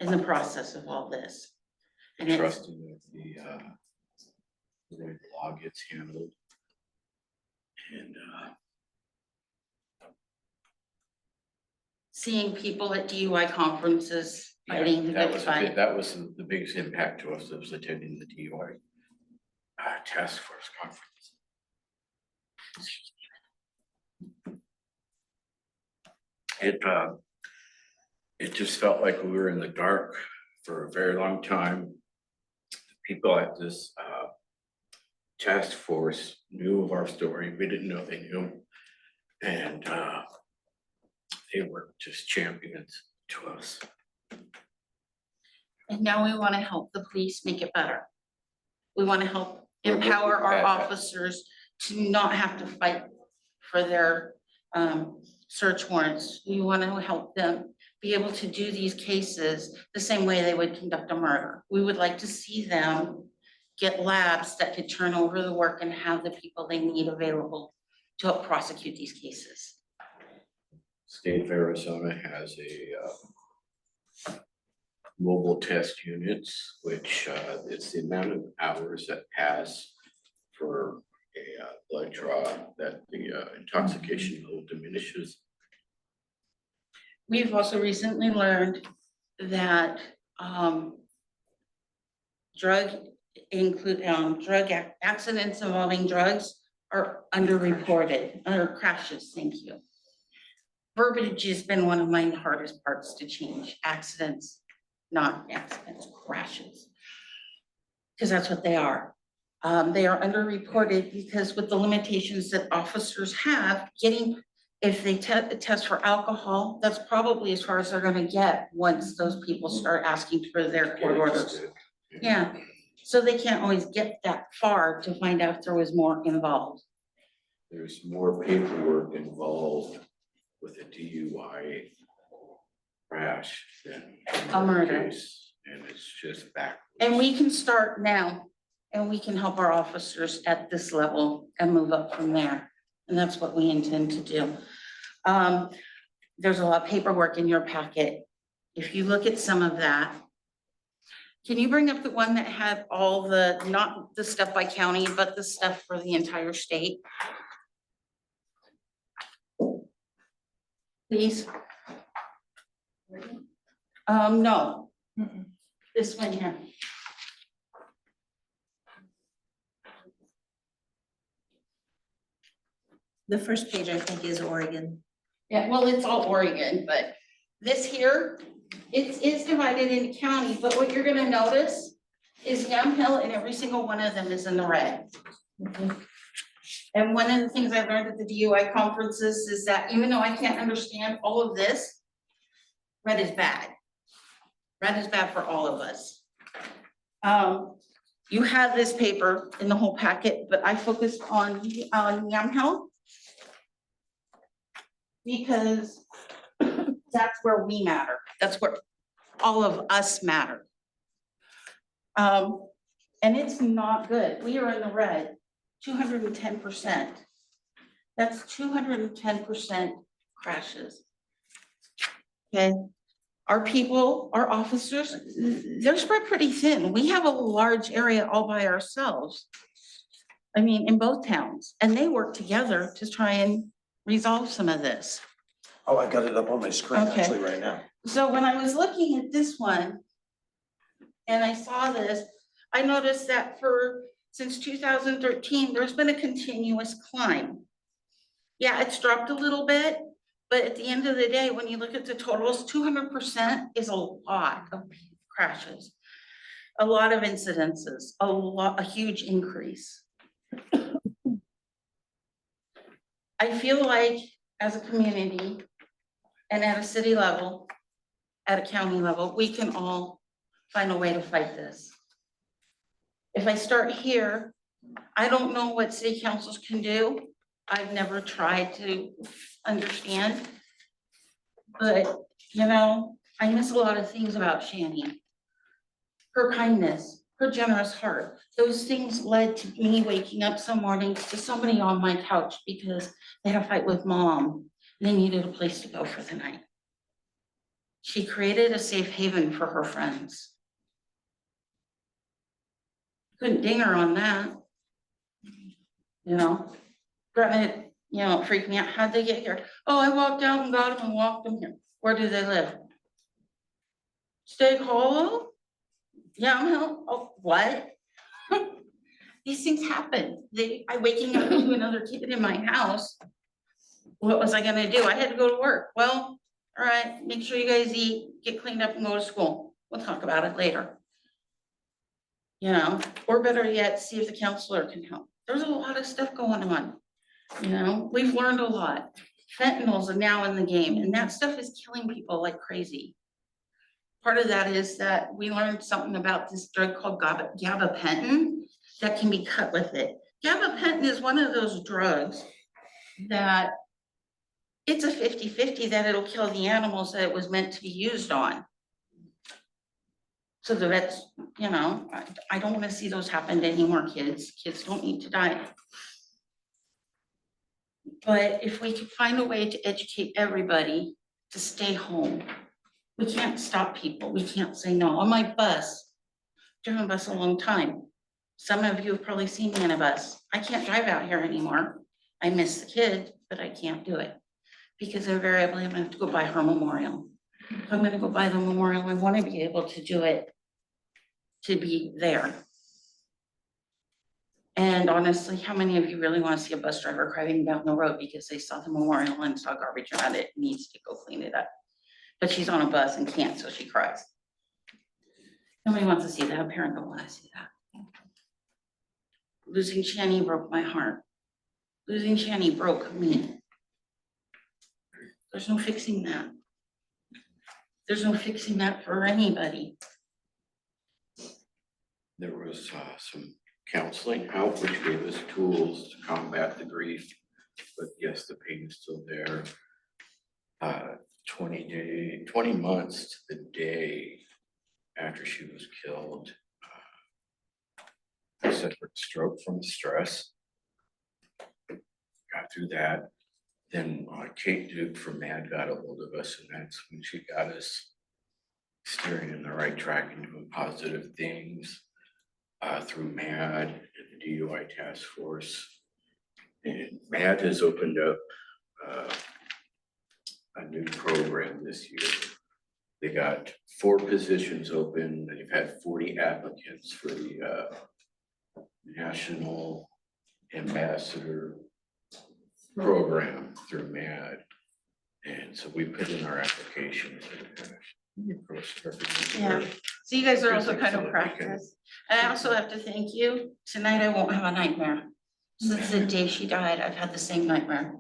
in the process of all this. And it's Trusting that the way the law gets handled. And seeing people at DUI conferences yeah, fighting the that good was fight. that was the biggest impact to us, that was attending the DUI task force conference. It just felt like we were in the dark for a very long time. The people at this task force knew of our story. We didn't know they knew. And they were just champions to us. And now we want to help the police make it better. We want to help empower our officers to not have to fight for their search warrants. We want to help them be able to do these cases the same way they would conduct a murder. We would like to see them get labs that could turn over the work and have the people they need available to help prosecute these cases. State of Arizona has a mobile test units, which it's the amount of hours that pass for a blood draw that the intoxication level diminishes. We've also recently learned that drug accidents involving drugs are underreported, or crashes, thank you. Verbiage has been one of my hardest parts to change. Accidents, not accidents, crashes. Because that's what they are. They are underreported because with the limitations that officers have, if they test for alcohol, that's probably as far as they're gonna get once those people start asking for their court orders. Yeah, so they can't always get that far to find out if there was more involved. There's more paperwork involved with a DUI crash than A murder. case, and it's just backwards. And we can start now, and we can help our officers at this level and move up from there. And that's what we intend to do. There's a lot of paperwork in your packet. If you look at some of that, can you bring up the one that had all the, not the stuff by county, but the stuff for the entire state? Please. No. This one here. The first page, I think, is Oregon. Yeah, well, it's all Oregon, but this here, it is divided into county, but what you're gonna notice is Yamhill and every single one of them is in the red. And one of the things I learned at the DUI conferences is that even though I can't understand all of this, red is bad. Red is bad for all of us. You have this paper in the whole packet, but I focused on Yamhill because that's where we matter. That's where all of us matter. And it's not good. We are in the red, 210%. That's 210% crashes. Okay, our people, our officers, they're spread pretty thin. We have a large area all by ourselves. I mean, in both towns, and they work together to try and resolve some of this. Oh, I got it up on my screen Okay. actually right now. So when I was looking at this one, and I saw this, I noticed that since 2013, there's been a continuous climb. Yeah, it's dropped a little bit, but at the end of the day, when you look at the totals, 200% is a lot of crashes. A lot of incidences, a huge increase. I feel like as a community and at a city level, at a county level, we can all find a way to fight this. If I start here, I don't know what city councils can do. I've never tried to understand. But, you know, I miss a lot of things about Shani. Her kindness, her generous heart, those things led to me waking up some mornings to somebody on my couch because they had a fight with mom. And they needed a place to go for the night. She created a safe haven for her friends. Couldn't ding her on that. You know, granted, you know, it freaked me out. How'd they get here? Oh, I walked out and got them and walked them here. Where do they live? Stake Hollow? Yamhill? Oh, what? These things happen. I waking up to another kid in my house. What was I gonna do? I had to go to work. Well, all right, make sure you guys eat, get cleaned up and go to school. We'll talk about it later. You know, or better yet, see if the counselor can help. There's a lot of stuff going on. You know, we've learned a lot. Fentanyls are now in the game, and that stuff is killing people like crazy. Part of that is that we learned something about this drug called gabapentin that can be cut with it. Gabapentin is one of those drugs that it's a 50-50 that it'll kill the animals that it was meant to be used on. So the vets, you know, I don't want to see those happen to any more kids. Kids don't need to die. But if we could find a way to educate everybody to stay home, we can't stop people. We can't say no. On my bus, driven a bus a long time. Some of you have probably seen me in a bus. I can't drive out here anymore. I miss the kid, but I can't do it because invariably I'm gonna have to go by her memorial. If I'm gonna go by the memorial, I want to be able to do it, to be there. And honestly, how many of you really want to see a bus driver driving down the road because they saw the memorial and saw garbage around it, needs to go clean it up? But she's on a bus and can't, so she cries. Nobody wants to see that. A parent don't want to see that. Losing Shani broke my heart. Losing Shani broke me. There's no fixing that. There's no fixing that for anybody. There was some counseling help, which gave us tools to combat the grief, but yes, the pain is still there. 20 months to the day after she was killed, I suffered a stroke from the stress. Got through that. Then Kate Duke from MAD got a hold of us, and that's when she got us steering in the right track and doing positive things through MAD and the DUI task force. And MAD has opened up a new program this year. They got 4 positions open. They've had 40 applicants for the National Ambassador program through MAD. And so we put in our applications. Yeah. So you guys are also kind of practice. And I also have to thank you. Tonight I won't have a nightmare. Since the day she died, I've had the same nightmare.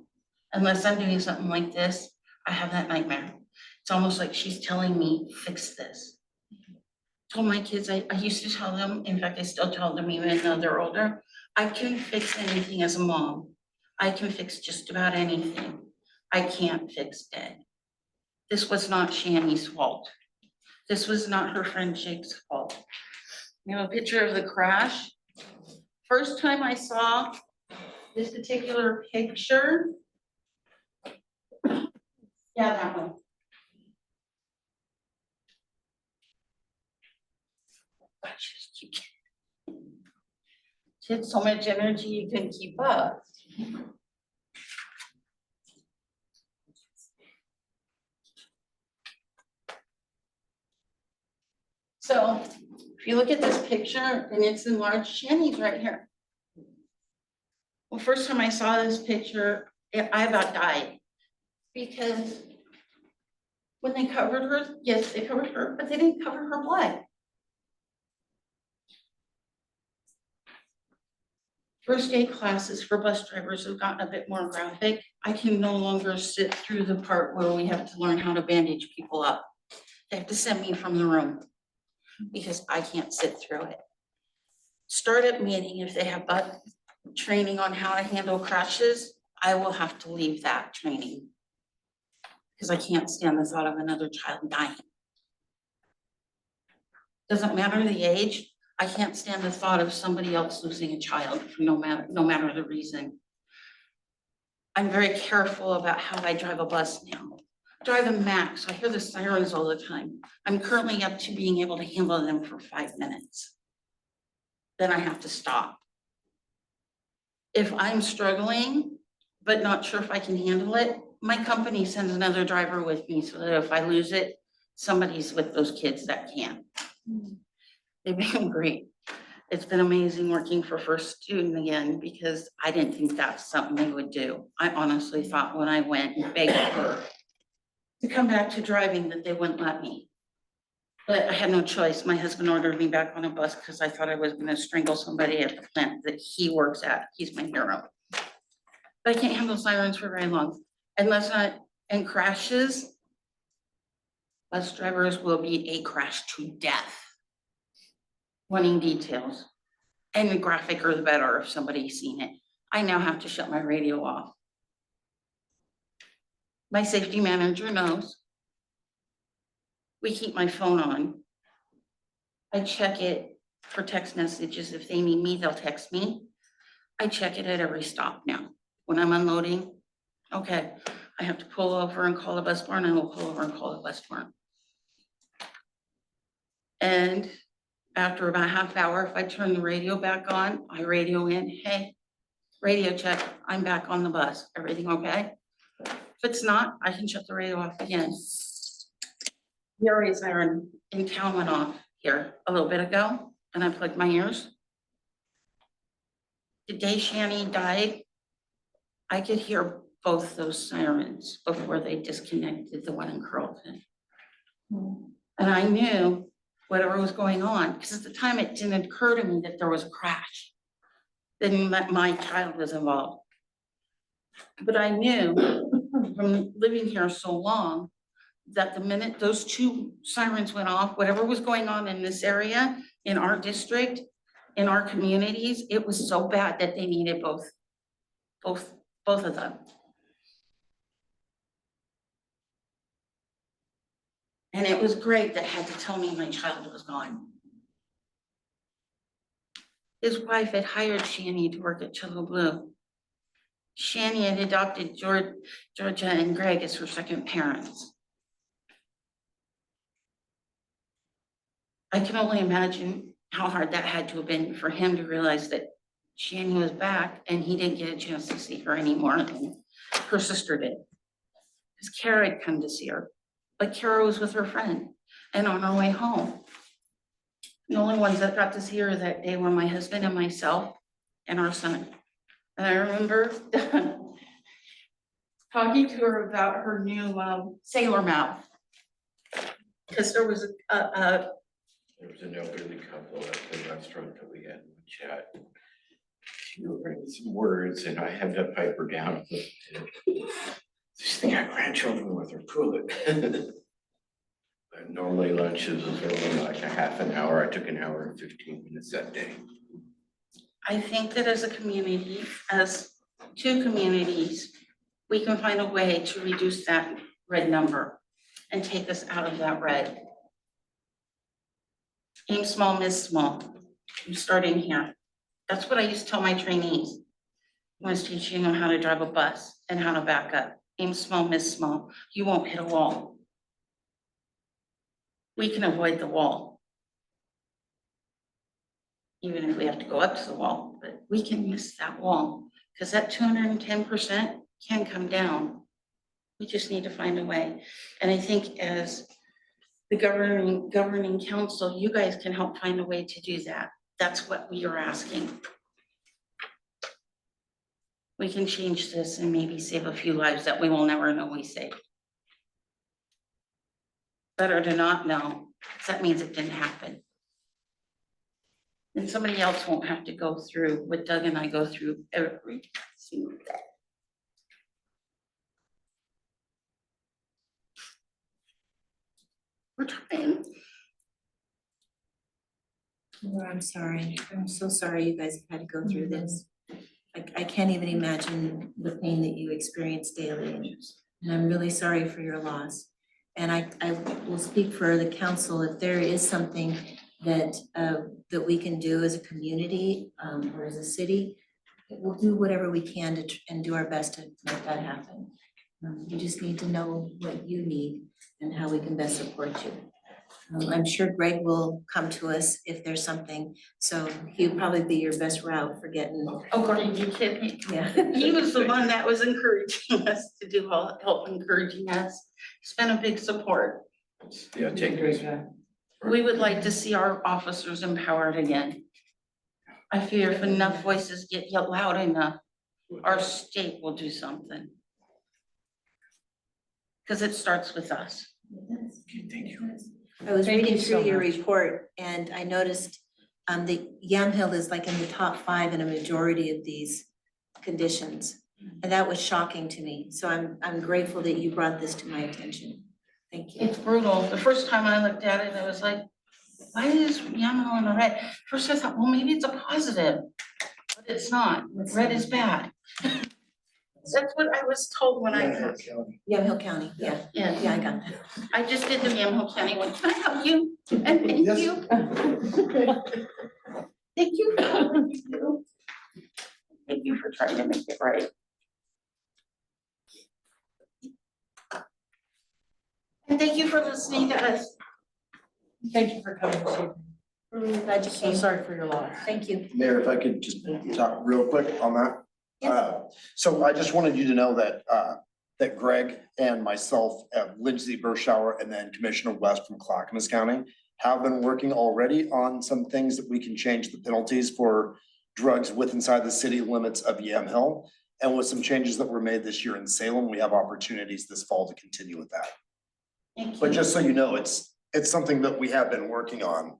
Unless I'm doing something like this, I have that nightmare. It's almost like she's telling me, fix this. Told my kids, I used to tell them, in fact, I still tell them even though they're older, I can fix anything as a mom. I can fix just about anything. I can't fix dead. This was not Shani's fault. This was not her friend Jake's fault. You have a picture of the crash. First time I saw this particular picture. Yeah, that one. She had so much energy you couldn't keep up. So if you look at this picture and it's enlarged, Shani's right here. Well, first time I saw this picture, I about died. Because when they covered her, yes, they covered her, but they didn't cover her blood. First aid classes for bus drivers have gotten a bit more graphic. I can no longer sit through the part where we have to learn how to bandage people up. They have to send me from the room because I can't sit through it. Startup meeting, if they have training on how to handle crashes, I will have to leave that training. Because I can't stand the thought of another child dying. Doesn't matter the age, I can't stand the thought of somebody else losing a child, no matter the reason. I'm very careful about how I drive a bus now. I drive a Max, I hear the sirens all the time. I'm currently up to being able to handle them for 5 minutes. Then I have to stop. If I'm struggling, but not sure if I can handle it, my company sends another driver with me so that if I lose it, somebody's with those kids that can. They've been great. It's been amazing working for First Student again because I didn't think that's something they would do. I honestly thought when I went and begged for to come back to driving that they wouldn't let me. But I had no choice. My husband ordered me back on a bus because I thought I was gonna strangle somebody at the plant that he works at. He's my hero. But I can't handle sirens for very long. Unless and crashes, bus drivers will be a crash to death. Wanting details. And the graphicer the better if somebody's seen it. I now have to shut my radio off. My safety manager knows. We keep my phone on. I check it for text messages. If they need me, they'll text me. I check it at every stop now. When I'm unloading, okay, I have to pull over and call the bus barn, I will pull over and call the bus barn. And after about a half hour, if I turn the radio back on, I radio in, hey, radio check, I'm back on the bus. Everything okay? If it's not, I can shut the radio off again. The area siren in town went off here a little bit ago, and I plugged my ears. The day Shani died, I could hear both those sirens before they disconnected the one in Carlton. And I knew whatever was going on, because at the time it didn't occur to me that there was a crash. Then my child was involved. But I knew from living here so long that the minute those 2 sirens went off, whatever was going on in this area, in our district, in our communities, it was so bad that they needed both of them. And it was Greg that had to tell me my child was gone. His wife had hired Shani to work at Chillo Blue. Shani had adopted Georgia and Greg as her second parents. I can only imagine how hard that had to have been for him to realize that Shani was back and he didn't get a chance to see her anymore than her sister did. Because Kara had come to see her, but Kara was with her friend and on her way home. The only ones that got to see her that day were my husband and myself and our son. And I remember talking to her about her new sailor mouth. Because there was There was an elderly couple at the restaurant that we had in chat. She was writing some words and I had to pipe her down. She's think I got grandchildren with her, prove it. But normally lunches is only like a half an hour. I took an hour and 15 minutes that day. I think that as a community, as 2 communities, we can find a way to reduce that red number and take us out of that red. Aim small, miss small. I'm starting here. That's what I used to tell my trainees when I was teaching them how to drive a bus and how to back up. Aim small, miss small. You won't hit a wall. We can avoid the wall. Even if we have to go up to the wall, but we can miss that wall because that 210% can come down. We just need to find a way. And I think as the governing council, you guys can help find a way to do that. That's what we are asking. we can change this and maybe save a few lives that we will never know we saved. Better to not know, 'cause that means it didn't happen. And somebody else won't have to go through what Doug and I go through every single day. We're trying. Laura, I'm sorry. I'm so sorry you guys have had to go through this. I can't even imagine the pain that you experience daily. And I'm really sorry for your loss. And I will speak for the council, if there is something that we can do as a community or as a city, we'll do whatever we can and do our best to make that happen. You just need to know what you need and how we can best support you. I'm sure Greg will come to us if there's something, so he'll probably be your best route for getting, Oh, God, you kidding me? yeah. He was the one that was encouraging us to do all, help encouraging us. He's been a big support. Yeah, take it. We would like to see our officers empowered again. I fear if enough voices get yelled loud enough, our state will do something. Because it starts with us. Okay, thank you. I was Thank reading you so through your much. report and I noticed that Yamhill is like in the top 5 in a majority of these conditions. And that was shocking to me. So I'm grateful that you brought this to my attention. Thank you. It's brutal. The first time I looked at it, I was like, why is Yamaha in the red? First I thought, well, maybe it's a positive, but it's not. Red is bad. That's what I was told when I, Yamhill County, yeah, yeah, yeah, I got that. I just did the Yamaha County one. Can I help you? And thank Yes. you. Thank you. for all you do. Thank you for trying to make it right. And thank you for listening to us. Thank you for coming this evening. Glad you So came. sorry for your loss. Thank you. Mayor, if I could just talk real quick on that. Yes. So I just wanted you to know that Greg and myself, Lindsay Burschauer, and then Commissioner West from Clackamas County have been working already on some things that we can change the penalties for drugs inside the city limits of Yamhill. And with some changes that were made this year in Salem, we have opportunities this fall to continue with that. Thank But you. just so you know, it's something that we have been working on.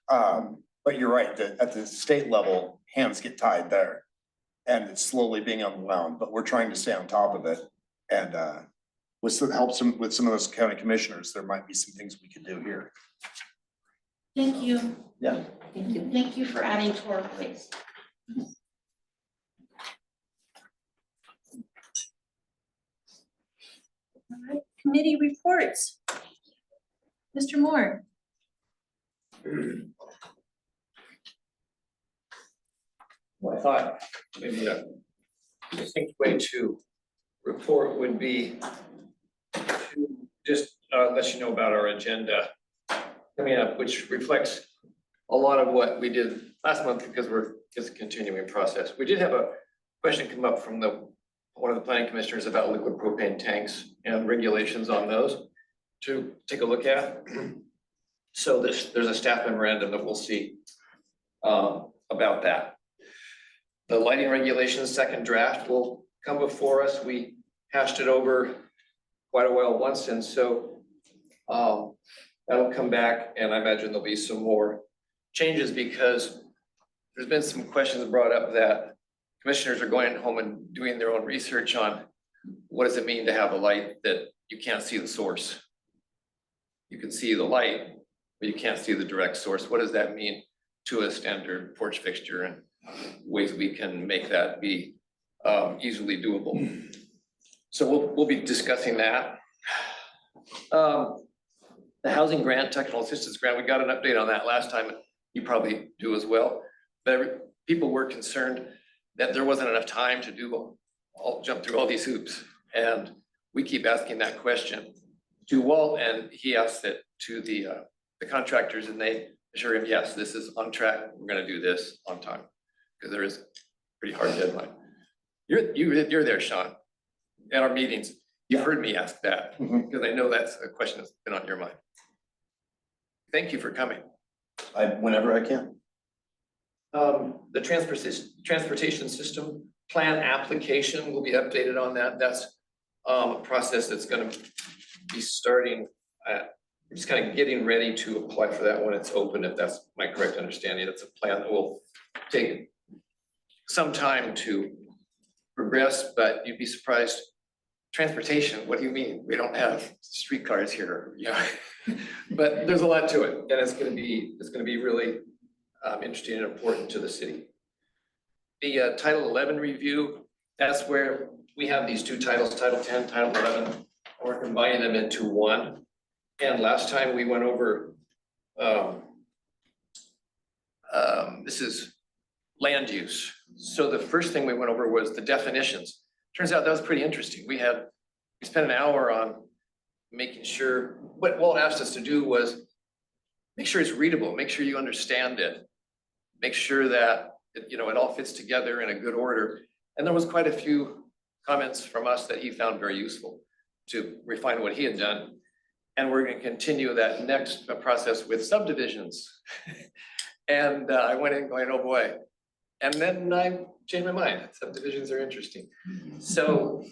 But you're right, that at the state level, hands get tied there. And it's slowly being unwound, but we're trying to stay on top of it. And with some help with some of those county commissioners, there might be some things we can do here. Thank you. Yeah. Thank you. Thank you for adding to our place. All right, committee reports. Mr. Moore. Well, I thought maybe a distinct way to report would be to just let you know about our agenda coming up, which reflects a lot of what we did last month because we're just a continuing process. We did have a question come up from one of the planning commissioners about liquid propane tanks and regulations on those to take a look at. So there's a staff memorandum that we'll see about that. The lighting regulations second draft will come before us. We hashed it over quite a while once, and so that'll come back, and I imagine there'll be some more changes because there's been some questions brought up that commissioners are going home and doing their own research on what does it mean to have a light that you can't see the source. You can see the light, but you can't see the direct source. What does that mean to a standard porch fixture, and ways we can make that be easily doable. So we'll be discussing that. The housing grant, technical assistance grant, we got an update on that last time. You probably do as well. But people were concerned that there wasn't enough time to jump through all these hoops. And we keep asking that question to Walt, and he asked it to the contractors, and they assure him, yes, this is on track. We're gonna do this on time. Because there is a pretty hard deadline. You're there, Sean, at our meetings. You've heard me ask that, because I know that's a question that's been on your mind. Thank you for coming. Whenever I can. The transportation system, plan application will be updated on that. That's a process that's gonna be starting. We're just kind of getting ready to apply for that when it's open, if that's my correct understanding. That's a plan that will take some time to progress, but you'd be surprised. Transportation, what do you mean? We don't have streetcars here, yeah. But there's a lot to it, and it's gonna be really interesting and important to the city. The Title 11 review, that's where we have these two titles, Title 10, Title 11, and we're combining them into one. And last time we went over, this is land use. So the first thing we went over was the definitions. Turns out that was pretty interesting. We spent an hour on making sure, what Walt asked us to do was make sure it's readable, make sure you understand it, make sure that it all fits together in a good order. And there was quite a few comments from us that he found very useful to refine what he had done. And we're gonna continue that next process with subdivisions. And I went in going, oh boy. And then I changed my mind. Subdivisions are interesting. So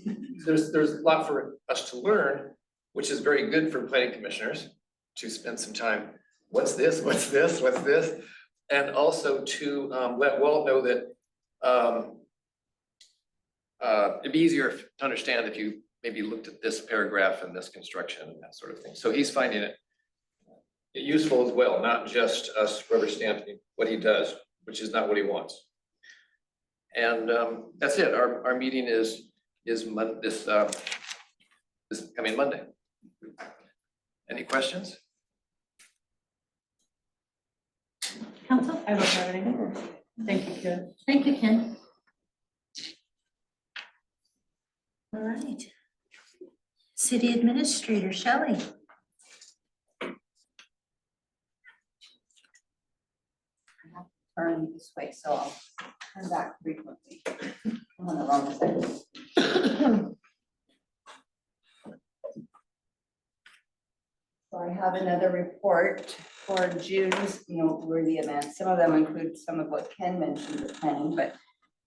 there's a lot for us to learn, which is very good for planning commissioners to spend some time. What's this? What's this? What's this? And also to let Walt know that it'd be easier to understand if you maybe looked at this paragraph and this construction and that sort of thing. So he's finding it useful as well, not just us rubber stamping what he does, which is not what he wants. And that's it. Our meeting is this coming Monday. Any questions? Council? I don't have anything. Thank you, Ken. Thank you, Ken. All right. City Administrator Shelley. Turn this way, so I'll turn back frequently. I'm on the wrong side. So I have another report for June's noteworthy events. Some of them include some of what Ken mentioned with planning,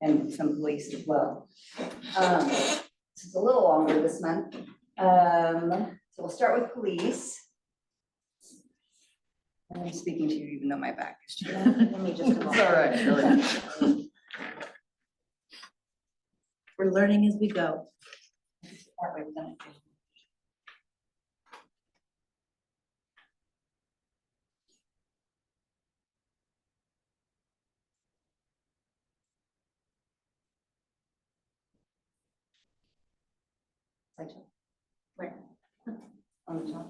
and some police as well. This is a little longer this month. So we'll start with police. I'm speaking to you even though my back is to you. Let me just. It's all right, Shelley. We're learning as we go. That way we're gonna do. Where? On the top.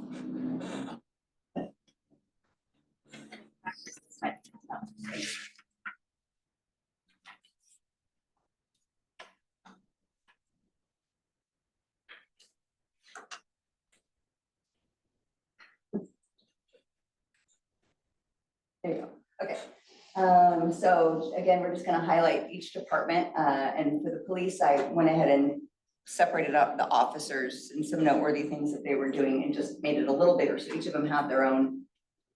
There you go. Okay. So again, we're just going to highlight each department. And for the police, I went ahead and separated up the officers and some noteworthy things that they were doing and just made it a little bigger. So each of them have their own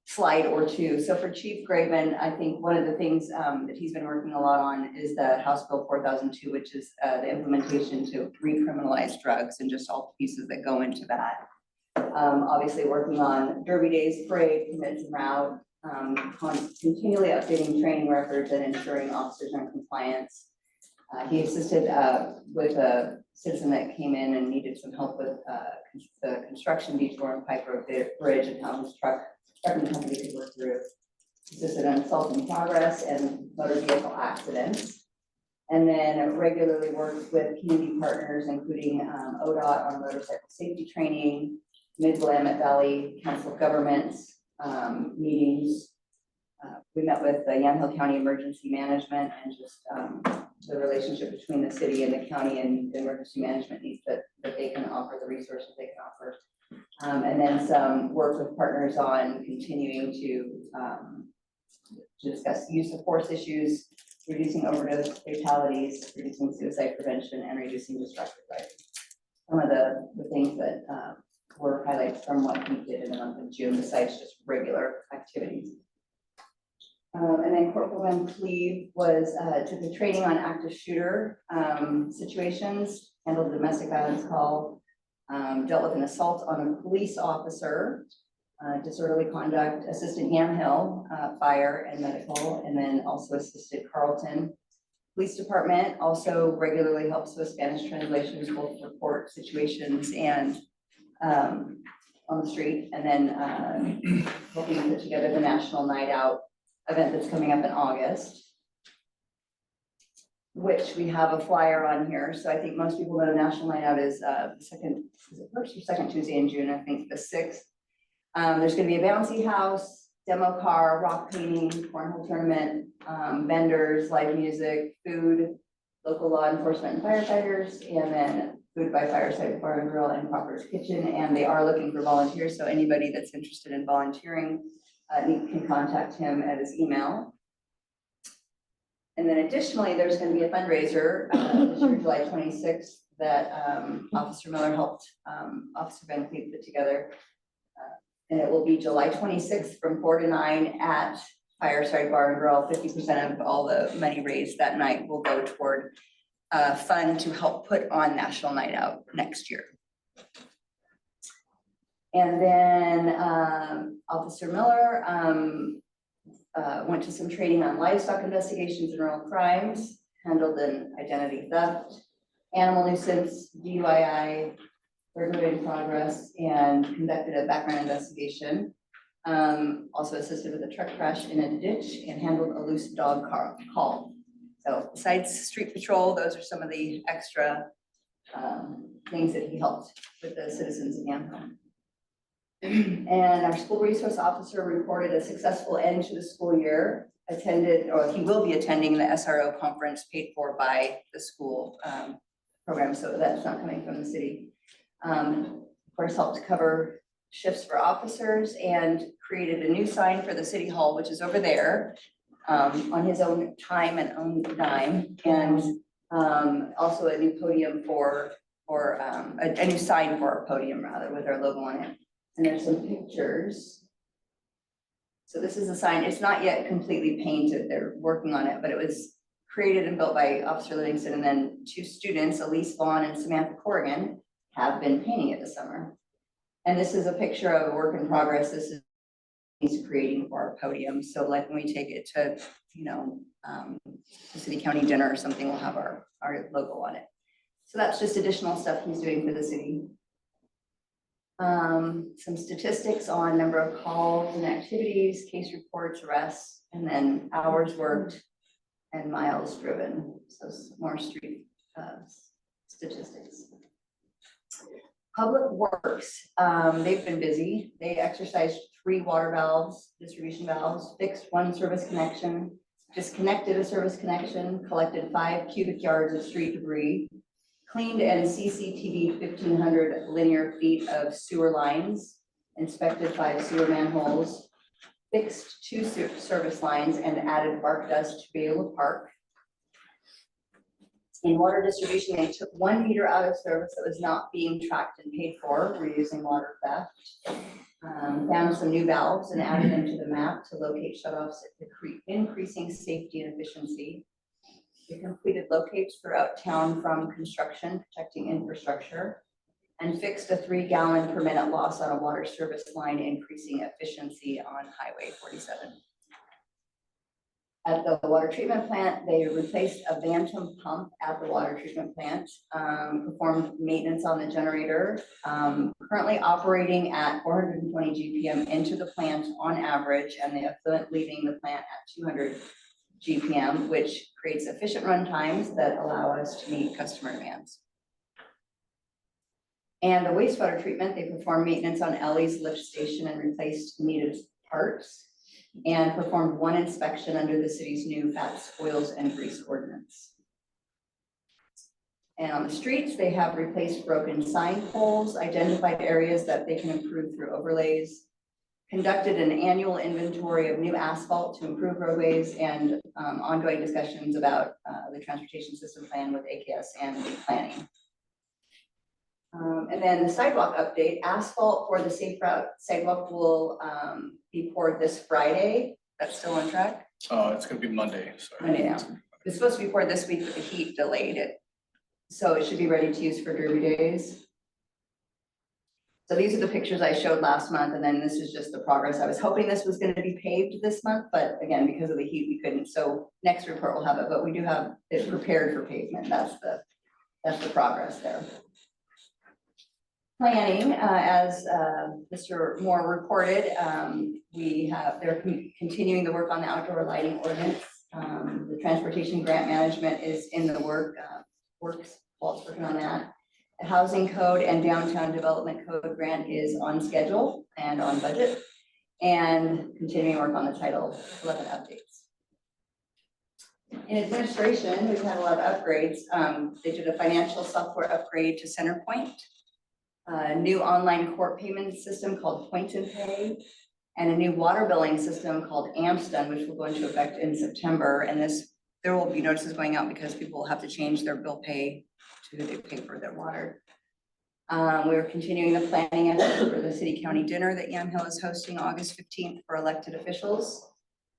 slide or two. So for Chief Graveman, I think one of the things that he's been working a lot on is the House Bill 4002, which is the implementation to recriminalize drugs and just all the pieces that go into that. Obviously working on Derby Days Parade, commits and route, continually updating training records and ensuring officers are in compliance. He assisted with a citizen that came in and needed some help with the construction detour and Pike Road Bridge and how his trucking company could work through. Assisted on assault in progress and motor vehicle accidents. And then regularly worked with community partners, including ODOT on motorcycle safety training, Mid-Willamette Valley Council of Governments meetings. We met with the Yamhill County Emergency Management and just the relationship between the city and the county and the emergency management needs that they can offer, the resources they can offer. And then some work with partners on continuing to discuss use of force issues, reducing overdose fatalities, reducing suicide prevention, and reducing destructive driving. Some of the things that were highlights from what we did in the month of June, besides just regular activities. And then Corporal Van Cleve was, took a training on active shooter situations, handled a domestic violence call, dealt with an assault on a police officer, disorderly conduct, assisted Yamhill, fire and medical, and then also assisted Carlton Police Department, also regularly helps with Spanish translations, both for court situations and on the street, and then helping put together the National Night Out event that's coming up in August, which we have a flyer on here. So I think most people know National Night Out is the second, is it first or second Tuesday in June, I think the 6th. There's gonna be a bouncy house, demo car, rock painting, cornhole tournament, vendors, live music, food, local law enforcement and firefighters, and then food by Fireside Bar and Grill and Cropper's Kitchen. And they are looking for volunteers, so anybody that's interested in volunteering can contact him at his email. And then additionally, there's going to be a fundraiser this year, July 26th, that Officer Miller helped Officer Van Cleve put together. And it will be July 26th from 4 to 9 at Fireside Bar and Grill. 50% of all the money raised that night will go toward fund to help put on National Night Out next year. And then Officer Miller went to some training on livestock investigations and rural crimes, handled an identity theft, animal nuisance, DUI, burglary in progress, and conducted a background investigation. Also assisted with a truck crash in a ditch and handled a loose dog call. So besides street patrol, those are some of the extra things that he helped with the citizens in Yamhill. And our school resource officer reported a successful end to the school year, attended, or he will be attending the SRO conference paid for by the school program, so that's not coming from the city. Of course, helped cover shifts for officers and created a new sign for the city hall, which is over there, on his own time and own dime, and also a new podium a new sign for our podium rather, with our logo on it. And there's some pictures. So this is a sign. It's not yet completely painted. They're working on it, but it was created and built by Officer Livingston, and then 2 students, Elise Vaughn and Samantha Corrigan, have been painting it this summer. And this is a picture of a work in progress. This is he's creating for our podium. So like when we take it to, the city county dinner or something, we'll have our logo on it. So that's just additional stuff he's doing for the city. Some statistics on number of calls and activities, case reports, arrests, and then hours worked and miles driven. So some more street statistics. Public Works, they've been busy. They exercised 3 water valves, distribution valves, fixed 1 service connection, disconnected a service connection, collected 5 cubic yards of street debris, cleaned and CCTV'd 1,500 linear feet of sewer lines, inspected 5 sewer manholes, fixed 2 service lines, and added bark dust to Beulah Park. In water distribution, they took 1 meter out of service that was not being tracked and paid for, reducing water theft. Found some new valves and added them to the map to locate shutoffs, increasing safety and efficiency. We completed locates throughout town from construction, protecting infrastructure, and fixed a 3-gallon per minute loss on a water service line, increasing efficiency on Highway 47. At the water treatment plant, they replaced a Bantam pump at the water treatment plant, performed maintenance on the generator, currently operating at 420 GPM into the plant on average, and the effluent leaving the plant at 200 GPM, which creates efficient run times that allow us to meet customer demands. And the wastewater treatment, they performed maintenance on Ellie's lift station and replaced needed parts, and performed 1 inspection under the city's new fats, oils, and grease ordinance. And on the streets, they have replaced broken sign poles, identified areas that they can improve through overlays, conducted an annual inventory of new asphalt to improve roadways, and ongoing discussions about the transportation system plan with AKS and planning. And then the sidewalk update, asphalt for the Safe Route sidewalk will be poured this Friday. That's still on track. It's gonna be Monday, sorry. Monday now. It's supposed to be for this week, but the heat delayed it. So it should be ready to use for Derby Days. So these are the pictures I showed last month, and then this is just the progress. I was hoping this was gonna be paved this month, but again, because of the heat, we couldn't. So next report will have it, but we do have it prepared for pavement. That's the progress there. Planning, as Mr. Moore reported, they're continuing the work on the outdoor lighting ordinance. The transportation grant management is in the works, Walt's working on that. The housing code and downtown development code grant is on schedule and on budget, and continuing work on the Title 11 updates. In administration, we've had a lot of upgrades. They did a financial software upgrade to CenterPoint, a new online court payment system called Point and Pay, and a new water billing system called Amston, which will go into effect in September. And there will be notices going out because people will have to change their bill pay to who they pay for their water. We're continuing the planning effort for the city county dinner that Yamhill is hosting August 15th for elected officials.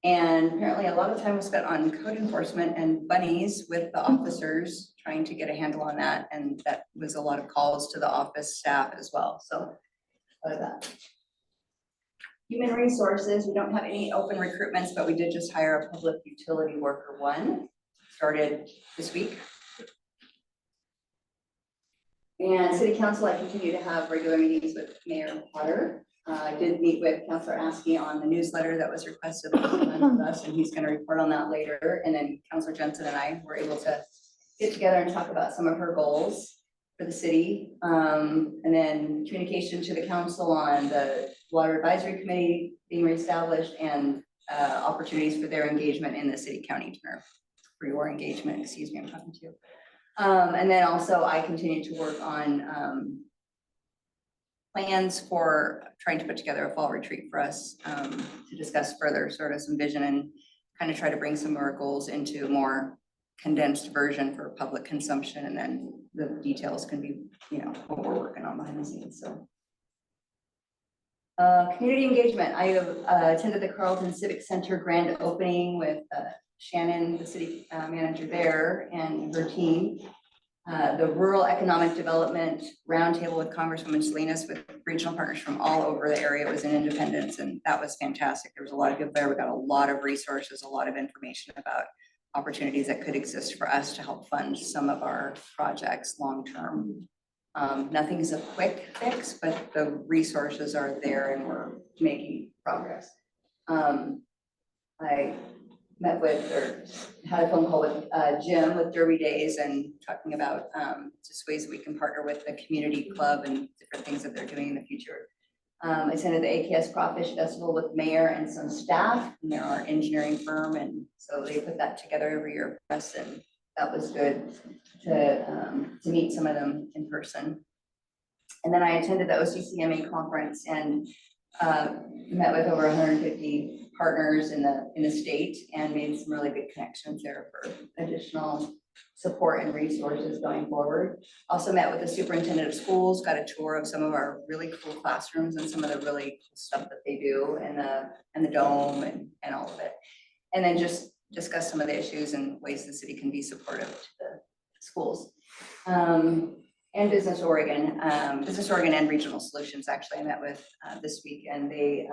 And apparently a lot of time was spent on code enforcement and bunnies with the officers trying to get a handle on that. And that was a lot of calls to the office staff as well. So that. Human resources, we don't have any open recruitments, but we did just hire a public utility worker one, started this week. And city council, I continue to have regular meetings with Mayor Potter. I did meet with Councilor Askey on the newsletter that was requested with us, and he's going to report on that later. And then Councilor Jensen and I were able to get together and talk about some of her goals for the city. And then communication to the council on the Water Advisory Committee being reestablished and opportunities for their engagement in the city county dinner. For your engagement, excuse me, I'm talking to you. And then also I continue to work on plans for trying to put together a fall retreat for us to discuss further sort of some vision and kind of try to bring some of our goals into a more condensed version for public consumption. And then the details can be, what we're working on behind the scenes, so. Community engagement. I attended the Carlton Civic Center grand opening with Shannon, the city manager there, and her team. The Rural Economic Development Roundtable with Congresswoman Salinas with regional partners from all over the area. It was in Independence, and that was fantastic. There was a lot of good there. We got a lot of resources, a lot of information about opportunities that could exist for us to help fund some of our projects long-term. Nothing is a quick fix, but the resources are there and we're making progress. I met with, or had a phone call with Jim with Derby Days and talking about just ways that we can partner with the community club and different things that they're doing in the future. I attended the AKS Crawfish Festival with mayor and some staff, and they're our engineering firm, and so they put that together every year for us, and that was good to meet some of them in person. And then I attended the OCCMA conference and met with over 150 partners in the state and made some really good connections there for additional support and resources going forward. Also met with the superintendent of schools, got a tour of some of our really cool classrooms and some of the really cool stuff that they do and the dome and all of it. And then just discuss some of the issues and ways the city can be supportive to the schools. And Business Oregon and Regional Solutions, actually, I met with this week, and they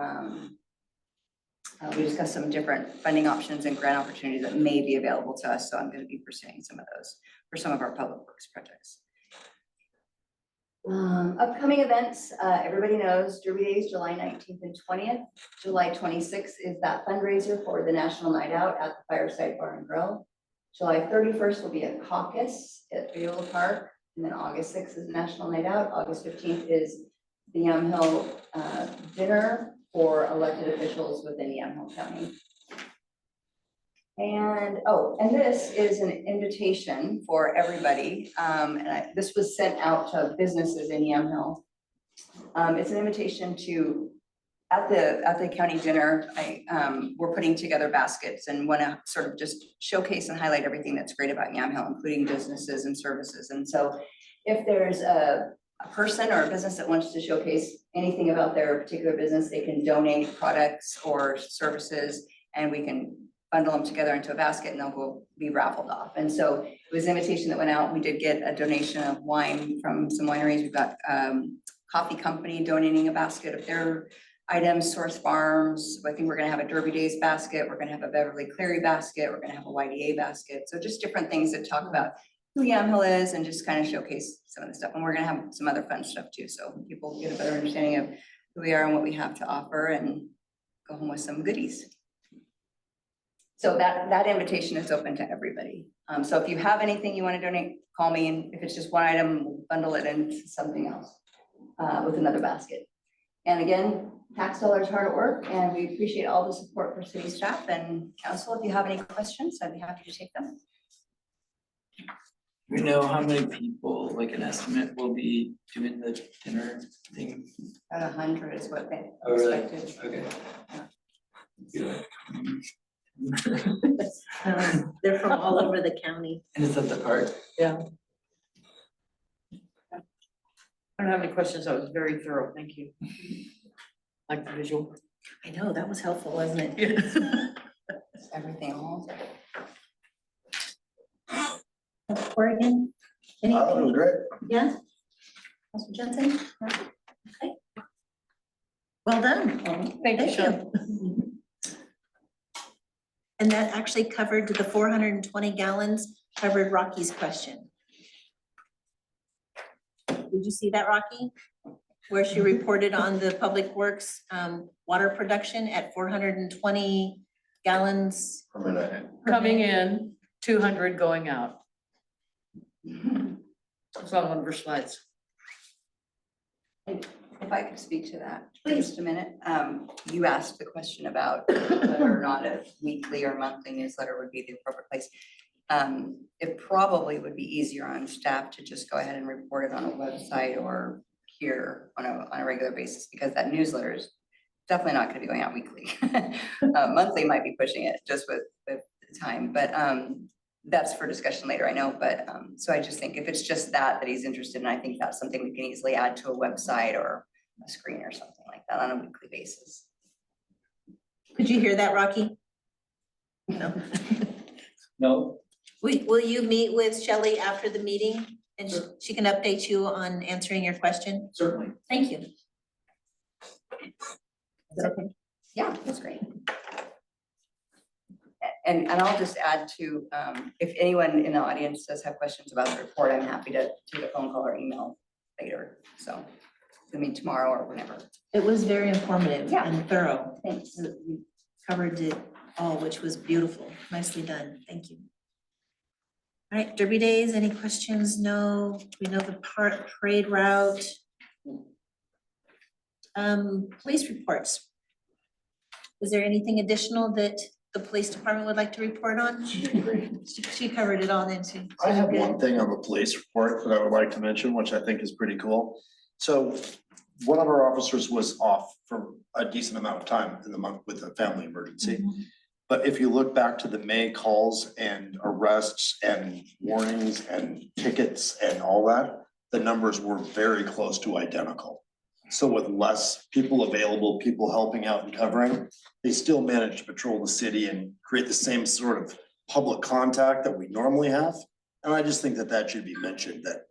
we discussed some different funding options and grant opportunities that may be available to us. So I'm going to be pursuing some of those for some of our public works projects. Upcoming events, everybody knows Derby Days, July 19th and 20th. July 26th is that fundraiser for the National Night Out at the Fireside Bar and Grill. July 31st will be a caucus at Viola Park. And then August 6th is National Night Out. August 15th is the Yamhill dinner for elected officials within Yamhill County. And this is an invitation for everybody. This was sent out to businesses in Yamhill. It's an invitation to, at the county dinner, we're putting together baskets and want to sort of just showcase and highlight everything that's great about Yamhill, including businesses and services. And so if there's a person or a business that wants to showcase anything about their particular business, they can donate products or services, and we can bundle them together into a basket and they'll go be raffled off. And so it was an invitation that went out. We did get a donation of wine from some wineries. We've got coffee company donating a basket of their items, Source Farms. I think we're gonna have a Derby Days basket. We're gonna have a Beverly Cleary basket. We're gonna have a YDA basket. So just different things that talk about who Yamhill is and just kind of showcase some of the stuff. And we're gonna have some other fun stuff too. So people get a better understanding of who we are and what we have to offer and go home with some goodies. So that invitation is open to everybody. So if you have anything you want to donate, call me, and if it's just one item, we'll bundle it into something else with another basket. And again, tax dollars hard at work, and we appreciate all the support for city staff and council. If you have any questions, I'd be happy to take them. We know how many people, like an estimate, will be doing the dinner thing? About 100 is what they Oh, really? expected. Okay. They're from all over the county. And it's at the park? I don't have any questions. That was very thorough. Thank you. Like the visual. I know, that was helpful, wasn't it? Everything all. Oregon? It was great. Yeah? Councilor Jensen? Okay. Well done. Thank you, Sean. And that actually covered the 420 gallons, covered Rocky's question. Did you see that, Rocky? Where she reported on the Public Works water production at 420 gallons. Coming in, 200 going out. It's on one of her slides. If I could speak to that for just a minute. You asked the question about whether or not a weekly or monthly newsletter would be the appropriate place. It probably would be easier on staff to just go ahead and report it on a website or here on a regular basis, because that newsletter is definitely not gonna be going out weekly. Monthly might be pushing it just with the time, but that's for discussion later, I know, but so I just think if it's just that he's interested in, I think that's something we can easily add to a website or a screen or something like that on a weekly basis. Could you hear that, Rocky? No. No. Will you meet with Shelley after the meeting and she can update you on answering your question? Certainly. Thank you. Is that okay? Yeah, that's great. And I'll just add to, if anyone in the audience does have questions about the report, I'm happy to take a phone call or email later. So, I mean, tomorrow or whenever. It was very informative Yeah. and thorough. Thanks. We covered it all, which was beautiful. Nicely done. Thank you. All right, Derby Days, any questions? No, we know the parade route. Police reports. Is there anything additional that the police department would like to report on? She covered it all, didn't she? I have one thing on the police report that I would like to mention, which I think is pretty cool. So one of our officers was off for a decent amount of time in the month with a family emergency. But if you look back to the May calls and arrests and warnings and tickets and all that, the numbers were very close to identical. So with less people available, people helping out and covering, they still managed to patrol the city and create the same sort of public contact that we normally have. And I just think that that should be mentioned, that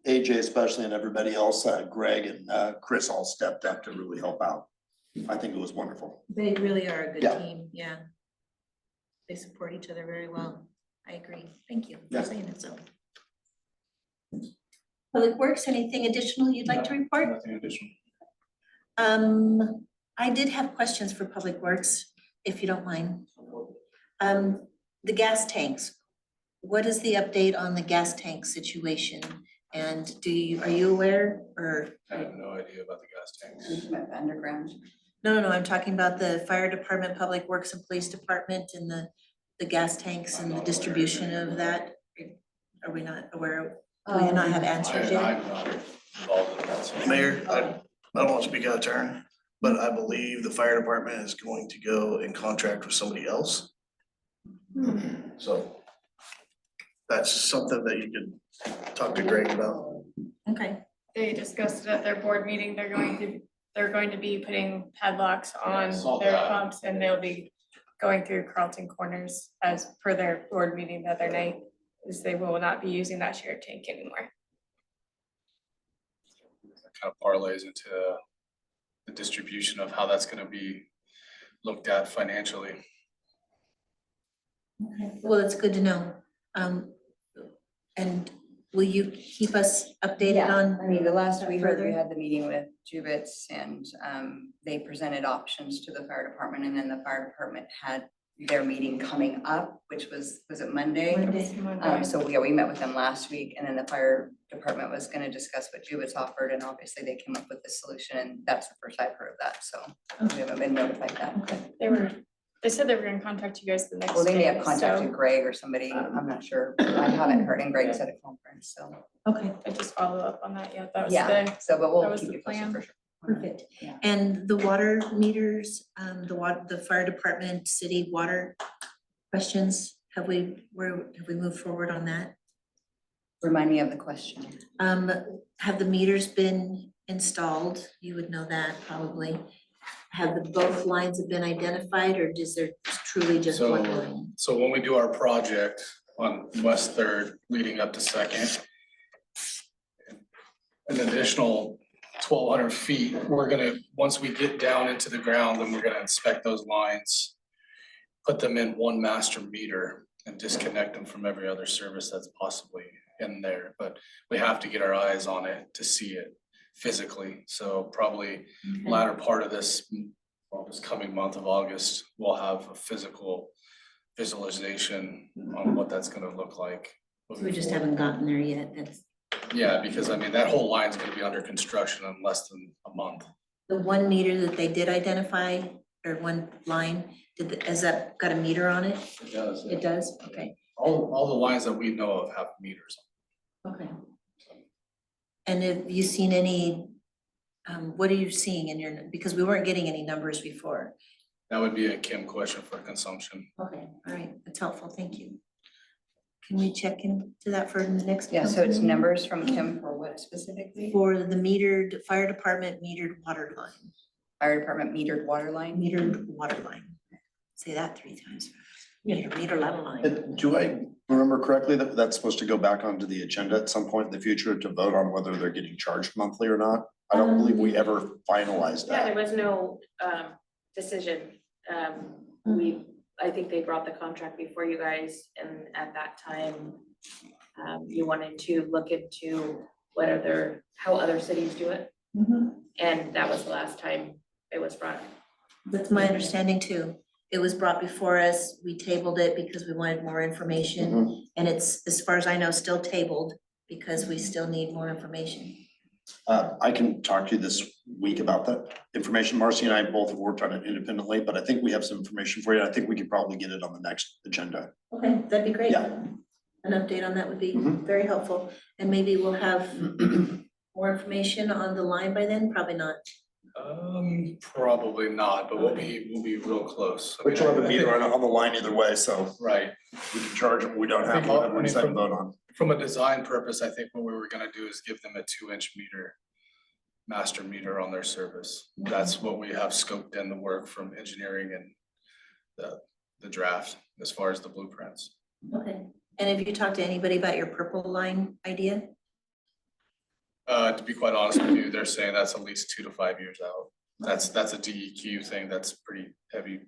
AJ especially and everybody else, Greg and Chris all stepped up to really help out. I think it was wonderful. They really are a good Yeah. team, yeah. They support each other very well. I agree. Thank you Yeah. for saying it so. Public Works, anything additional you'd like to report? Nothing additional. I did have questions for Public Works, if you don't mind. The gas tanks, what is the update on the gas tank situation? And are you aware or? I have no idea about the gas tanks. Underground. No, I'm talking about the fire department, Public Works and Police Department and the gas tanks and the distribution of that. Are we not aware? Do we not have answers yet? I'm not involved in that. So- Mayor, I don't want to speak out of turn, but I believe the fire department is going to go in contract with somebody else. So that's something that you could talk to Greg about. Okay, They discussed it at their board meeting. They're going to be putting padlocks on saw their that. pumps and they'll be going through Carlton Corners as per their board meeting the other night, is they will not be using that shared tank anymore. Kind of parlays into the distribution of how that's gonna be looked at financially. Okay, well, it's good to know. And will you keep us updated Yeah, on? I mean, the last we heard, we further? had the meeting with Jubitz and they presented options to the fire department, and then the fire department had their meeting coming up, which was it Monday? So yeah, we met with them last week, and then the fire department was gonna discuss what Jubitz offered, and obviously they came up with this solution, and that's the first I've heard of that, so we haven't been notified that. They said they were gonna contact you guys the next day. Well, they may have so, contacted Greg or somebody, I'm not sure, I haven't heard, and Greg's at a conference, so. Okay, I just follow up on that yet. That was Yeah, the, so, but that we'll was keep the you posted plan. for sure. perfect. Yeah. And the water meters, the fire department, city water questions, have we moved forward on that? Remind me of the question. Have the meters been installed? You would know that probably. Have both lines have been identified, or is there truly just one line? So when we do our project on West Third leading up to Second, an additional 1,200 feet, we're gonna, once we get down into the ground, then we're gonna inspect those lines, put them in one master meter and disconnect them from every other service that's possibly in there. But we have to get our eyes on it to see it physically. So probably latter part of this, well, this coming month of August, we'll have a physical visualization on what that's gonna look like. So we just haven't gotten there yet. That's Yeah, because I mean, that whole line's gonna be under construction in less than a month. the one meter that they did identify, or one line, has that got a meter on it? It does. It does, okay, All the lines that we know of have meters. okay. And have you seen any, what are you seeing in your, because we weren't getting any numbers before. That would be a Kim question for consumption. Okay, all right, that's helpful, thank you. Can we check into that for the next? Yeah, so it's council meeting? numbers from Kim for what specifically? For the metered, fire department metered water line, Fire department metered water line? metered water line. Say that 3 times. Meter level line. And do I remember correctly that that's supposed to go back onto the agenda at some point in the future to vote on whether they're getting charged monthly or not? I don't believe we ever finalized Yeah, there that. was no decision. I think they brought the contract before you guys, and at that time, you wanted to look into how other cities do it. And that was the last time it was brought. That's my understanding too. It was brought before us, we tabled it because we wanted more information. And it's, as far as I know, still tabled because we still need more information. I can talk to you this week about that information. Marcy and I both have worked on it independently, but I think we have some information for you. I think we could probably get it on the next agenda. Okay, that'd be great. Yeah. An update on that would be Mhm. very helpful. And maybe we'll have more information on the line by then, probably not. Probably not, but we'll be real close. I We mean, still have a I think- meter on the line either way, so Right. we can charge them, we don't I have think all- one, I mean, we decide to vote on. From a design purpose, I think what we were gonna do is give them a 2-inch meter, master meter on their service. That's what we have scoped in the work from engineering and the draft as far as the blueprints. Okay. And have you talked to anybody about your purple line idea? To be quite honest with you, they're saying that's at least 2 to 5 years out. That's a DEQ thing, that's pretty heavy,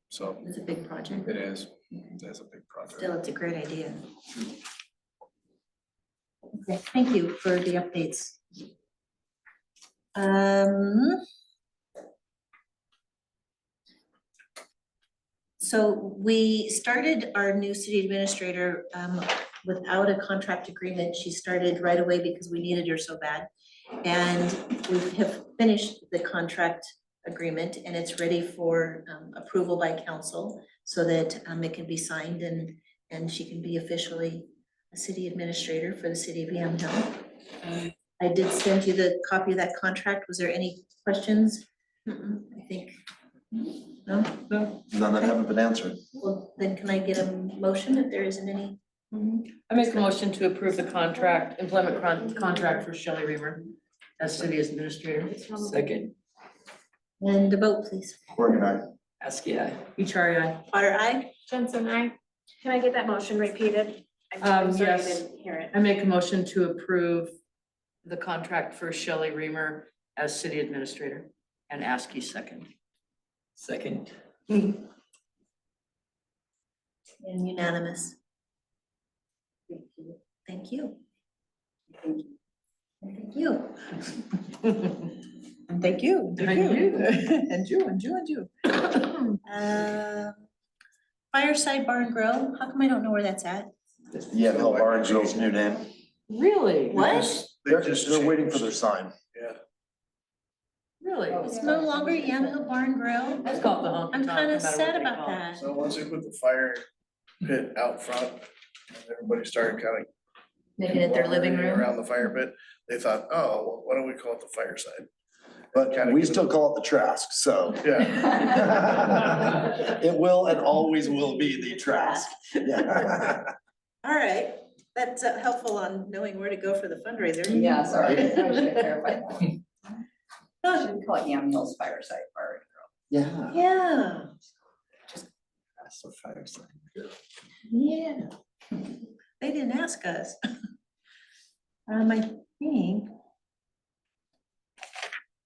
so It's a big project. it is, it's a big project. Still, it's a great idea. Okay, thank you for the updates. So we started our new city administrator without a contract agreement. She started right away because we needed her so bad. And we have finished the contract agreement and it's ready for approval by council so that it can be signed and she can be officially a city administrator for the city of Yamhill. I did send you the copy of that contract. Was there any questions? I think, no? None that haven't been answered. Well, then can I get a motion if there isn't any? I make a motion to approve the contract, employment contract for Shelley Reamer as city administrator. Second. And the vote, please. Corrigan, aye. Askey, aye. HRI, aye. Potter, I. Jensen, I. Can I get that motion repeated? I'm sorry, I Yes. didn't hear it. I make a motion to approve the contract for Shelley Reamer as city administrator and Askey second. Second. And unanimous. Thank you. Thank you. And thank you. Thank you. And you. Fireside Bar and Grill, how come I don't know where that's at? Yeah, Hill Bar and Grill's new name. Really? What? They're waiting for their sign. Yeah. Really? It's no longer Yamhill Bar and Grill? That's called the honky I'm tonk, kind no of matter sad what they about call it. that. So once they put the fire pit out front, and everybody started kind of. Making it their living room? Around the fire pit, they thought, oh, well, why don't we call it the fireside? But we still call it the Trask, so. Yeah. It will and always will be the Trask. Yeah. All right, that's helpful on knowing where to go for the fundraiser. Yeah, sorry, I should have clarified that. Should call it Yam Hills Fireside Bar and Grill. Yeah. Yeah, That's the fireside. yeah. They didn't ask us. I think.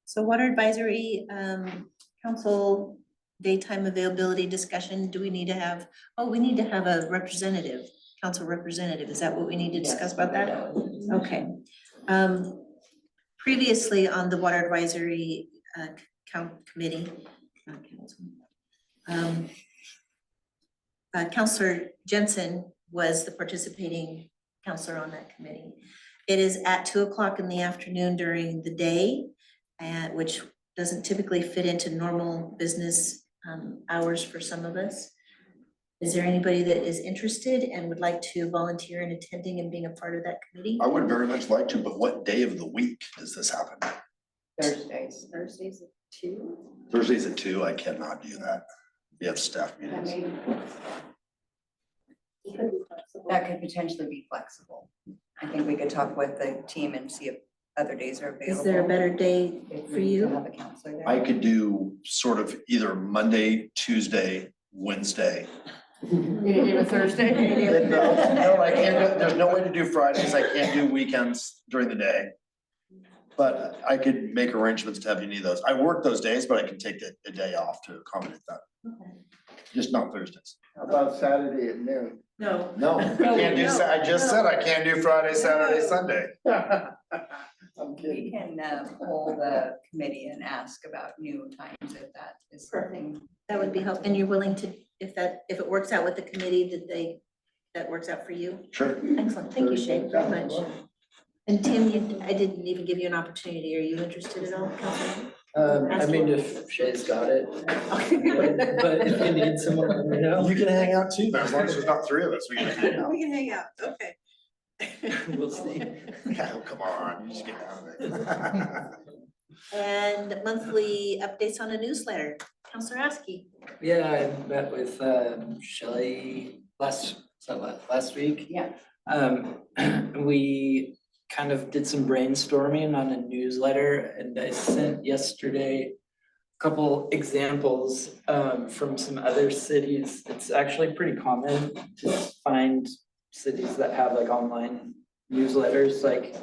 So water advisory, council daytime availability discussion, do we need to have, we need to have a representative, council representative, is that what we need to discuss about that? Okay. Previously on the water advisory, committee, not council. Counselor Jensen was the participating counselor on that committee. It is at 2:00 in the afternoon during the day, which doesn't typically fit into normal business hours for some of us. Is there anybody that is interested and would like to volunteer in attending and being a part of that committee? I would very much like to, but what day of the week does this happen? Thursdays. Thursdays at 2? Thursdays at 2, I cannot do that. We have staff meetings. That could potentially be flexible. I think we could talk with the team and see if other days are available. Is there a better day If for we you? still have a counselor there. I could do sort of either Monday, Tuesday, Wednesday. You didn't do a Thursday? No, I can't, there's no way to do Fridays, I can't do weekends during the day. But I could make arrangements to have any of those. I work those days, but I can take a day off to accommodate that. Just not Thursdays. How about Saturday at noon? No. No, I can't do, I just said I can't do Friday, Saturday, Sunday. I'm We kidding. can poll the committee and ask about new times if that is something. That would be helpful. And you're willing to, if it works out with the committee, that works out for you? Sure. Excellent. Thank you, Shay, very much. And Tim, I didn't even give you an opportunity. Are you interested at all, Councilman? I mean, if Shay's got it, but if you need someone, let me know. You can hang out too, as long as there's not 3 of us, we can hang out. We can hang out, okay. We'll see. Yeah, come on, you just get out of it. And monthly updates on a newsletter. Counselor Askey. Yeah, I met with Shelley last week. Yeah. We kind of did some brainstorming on a newsletter, and I sent yesterday a couple examples from some other cities. It's actually pretty common to find cities that have like online newsletters, like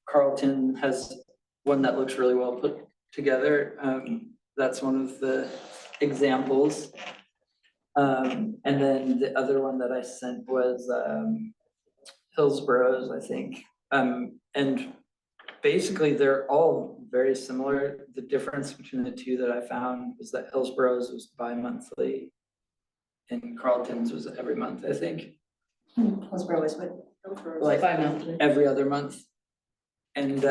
Carlton has one that looks really well put together. That's one of the examples. And then the other one that I sent was Hillsborough's, I think. And basically they're all very similar. The difference between the two that I found was that Hillsborough's was bi-monthly and Carlton's was every month, I think. Hillsborough was what? Like Bi-monthly. every other month. And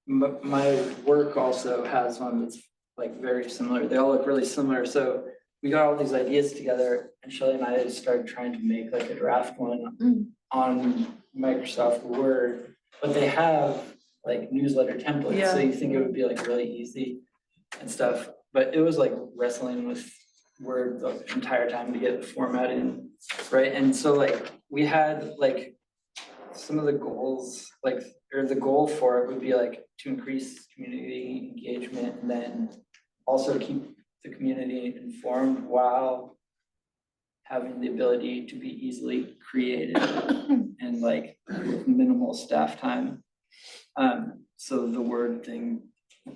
my work also has one that's like very similar. They all look really similar. So we got all these ideas together and Shelley and I started trying to make like a draft one on Microsoft Word, but they have like newsletter templates. So you think it would be like really easy and stuff, but it was like wrestling with Word the entire time to get the formatting right. And so like we had like some of the goals, like, or the goal for it would be like to increase community engagement and then also keep the community informed while having the ability to be easily created and like with minimal staff time. So the word thing,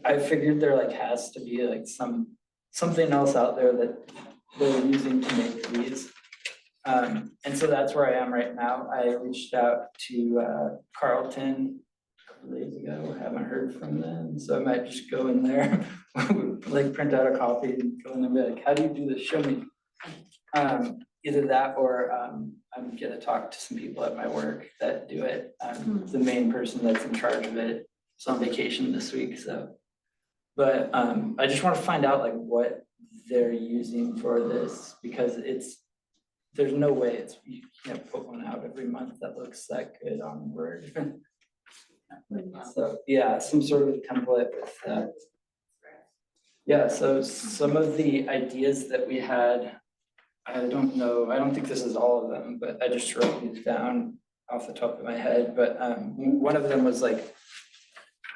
I figured there like has to be like something else out there that they're using to make these. And so that's where I am right now. I reached out to Carlton a couple days ago, haven't heard from them, so I might just go in there, like print out a copy and go in there and be like, how do you do this? Show me. Either that or I'm gonna talk to some people at my work that do it. The main person that's in charge of it is on vacation this week, so. But I just want to find out like what they're using for this, because there's no way you can't put one out every month that looks that good on Word. So yeah, some sort of template with that. Yeah, so some of the ideas that we had, I don't know, I don't think this is all of them, but I just wrote these down off the top of my head. But one of them was like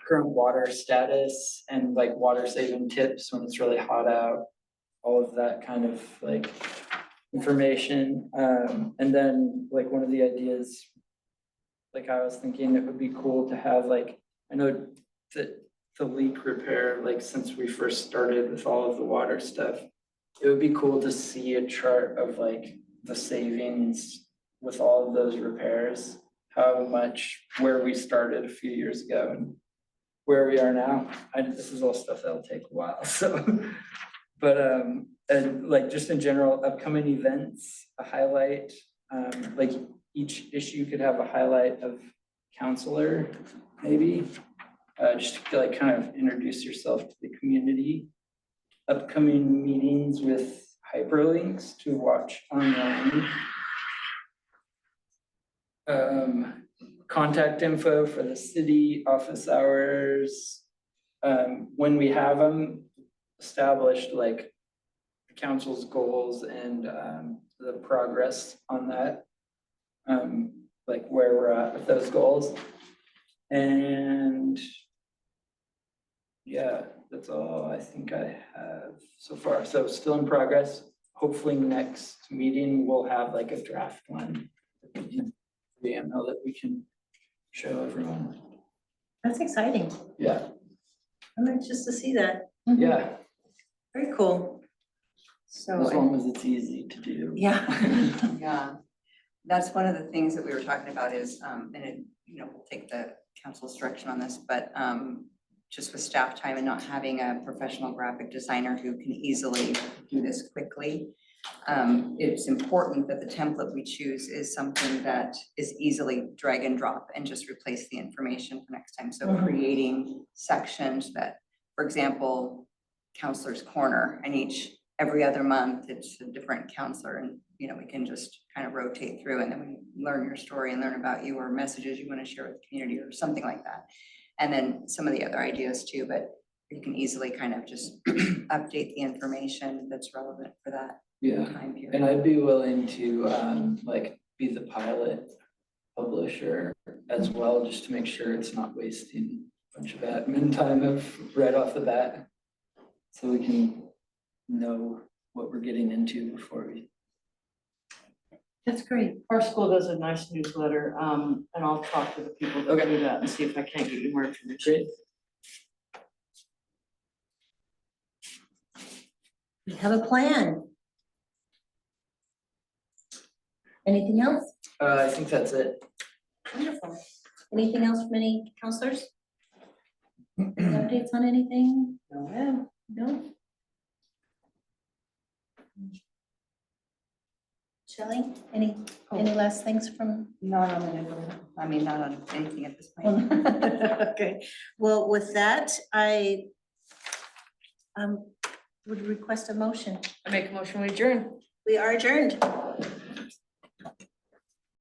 current water status and like water saving tips when it's really hot out, all of that kind of like information. And then like one of the ideas, like I was thinking it would be cool to have like, I know that the leak repair, like since we first started with all of the water stuff, it would be cool to see a chart of like the savings with all of those repairs, how much, where we started a few years ago and where we are now. This is all stuff that'll take a while, so. But, and like just in general, upcoming events, a highlight, like each issue could have a highlight of counselor, maybe. Just to like kind of introduce yourself to the community. Upcoming meetings with hyperlinks to watch online. Contact info for the city, office hours. When we have them established, like the council's goals and the progress on that. Like where we're at with those goals. And yeah, that's all I think I have so far. So still in progress. Hopefully next meeting we'll have like a draft one. The VML that we can show everyone. That's exciting. Yeah. I'm anxious to see that. Yeah, Very cool. So. as long as it's easy to do. Yeah. Yeah, that's one of the things that we were talking about is, and it, we'll take the council's direction on this, but just with staff time and not having a professional graphic designer who can easily do this quickly. It's important that the template we choose is something that is easily drag and drop and just replace the information for next time. So creating sections that, for example, counselor's corner, and every other month it's a different counselor, and we can just kind of rotate through, and then we learn your story and learn about you or messages you want to share with the community or something like that. And then some of the other ideas too, but you can easily kind of just update the information that's relevant for that time period. And I'd be willing to like be the pilot publisher as well, just to make sure it's not wasting a bunch of admin time right off the bat. So we can know what we're getting into before we. That's great. Our school does a nice newsletter, and I'll talk to the people that do that and see if I can't get you more information. Great. We have a plan. Anything else? I think that's it. Wonderful. Anything else from any counselors? Any updates on anything? No. No? Shelley, any last things from? Not on anything at this point. Okay, well, with that, I would request a motion. I make a motion, we adjourn. We are adjourned.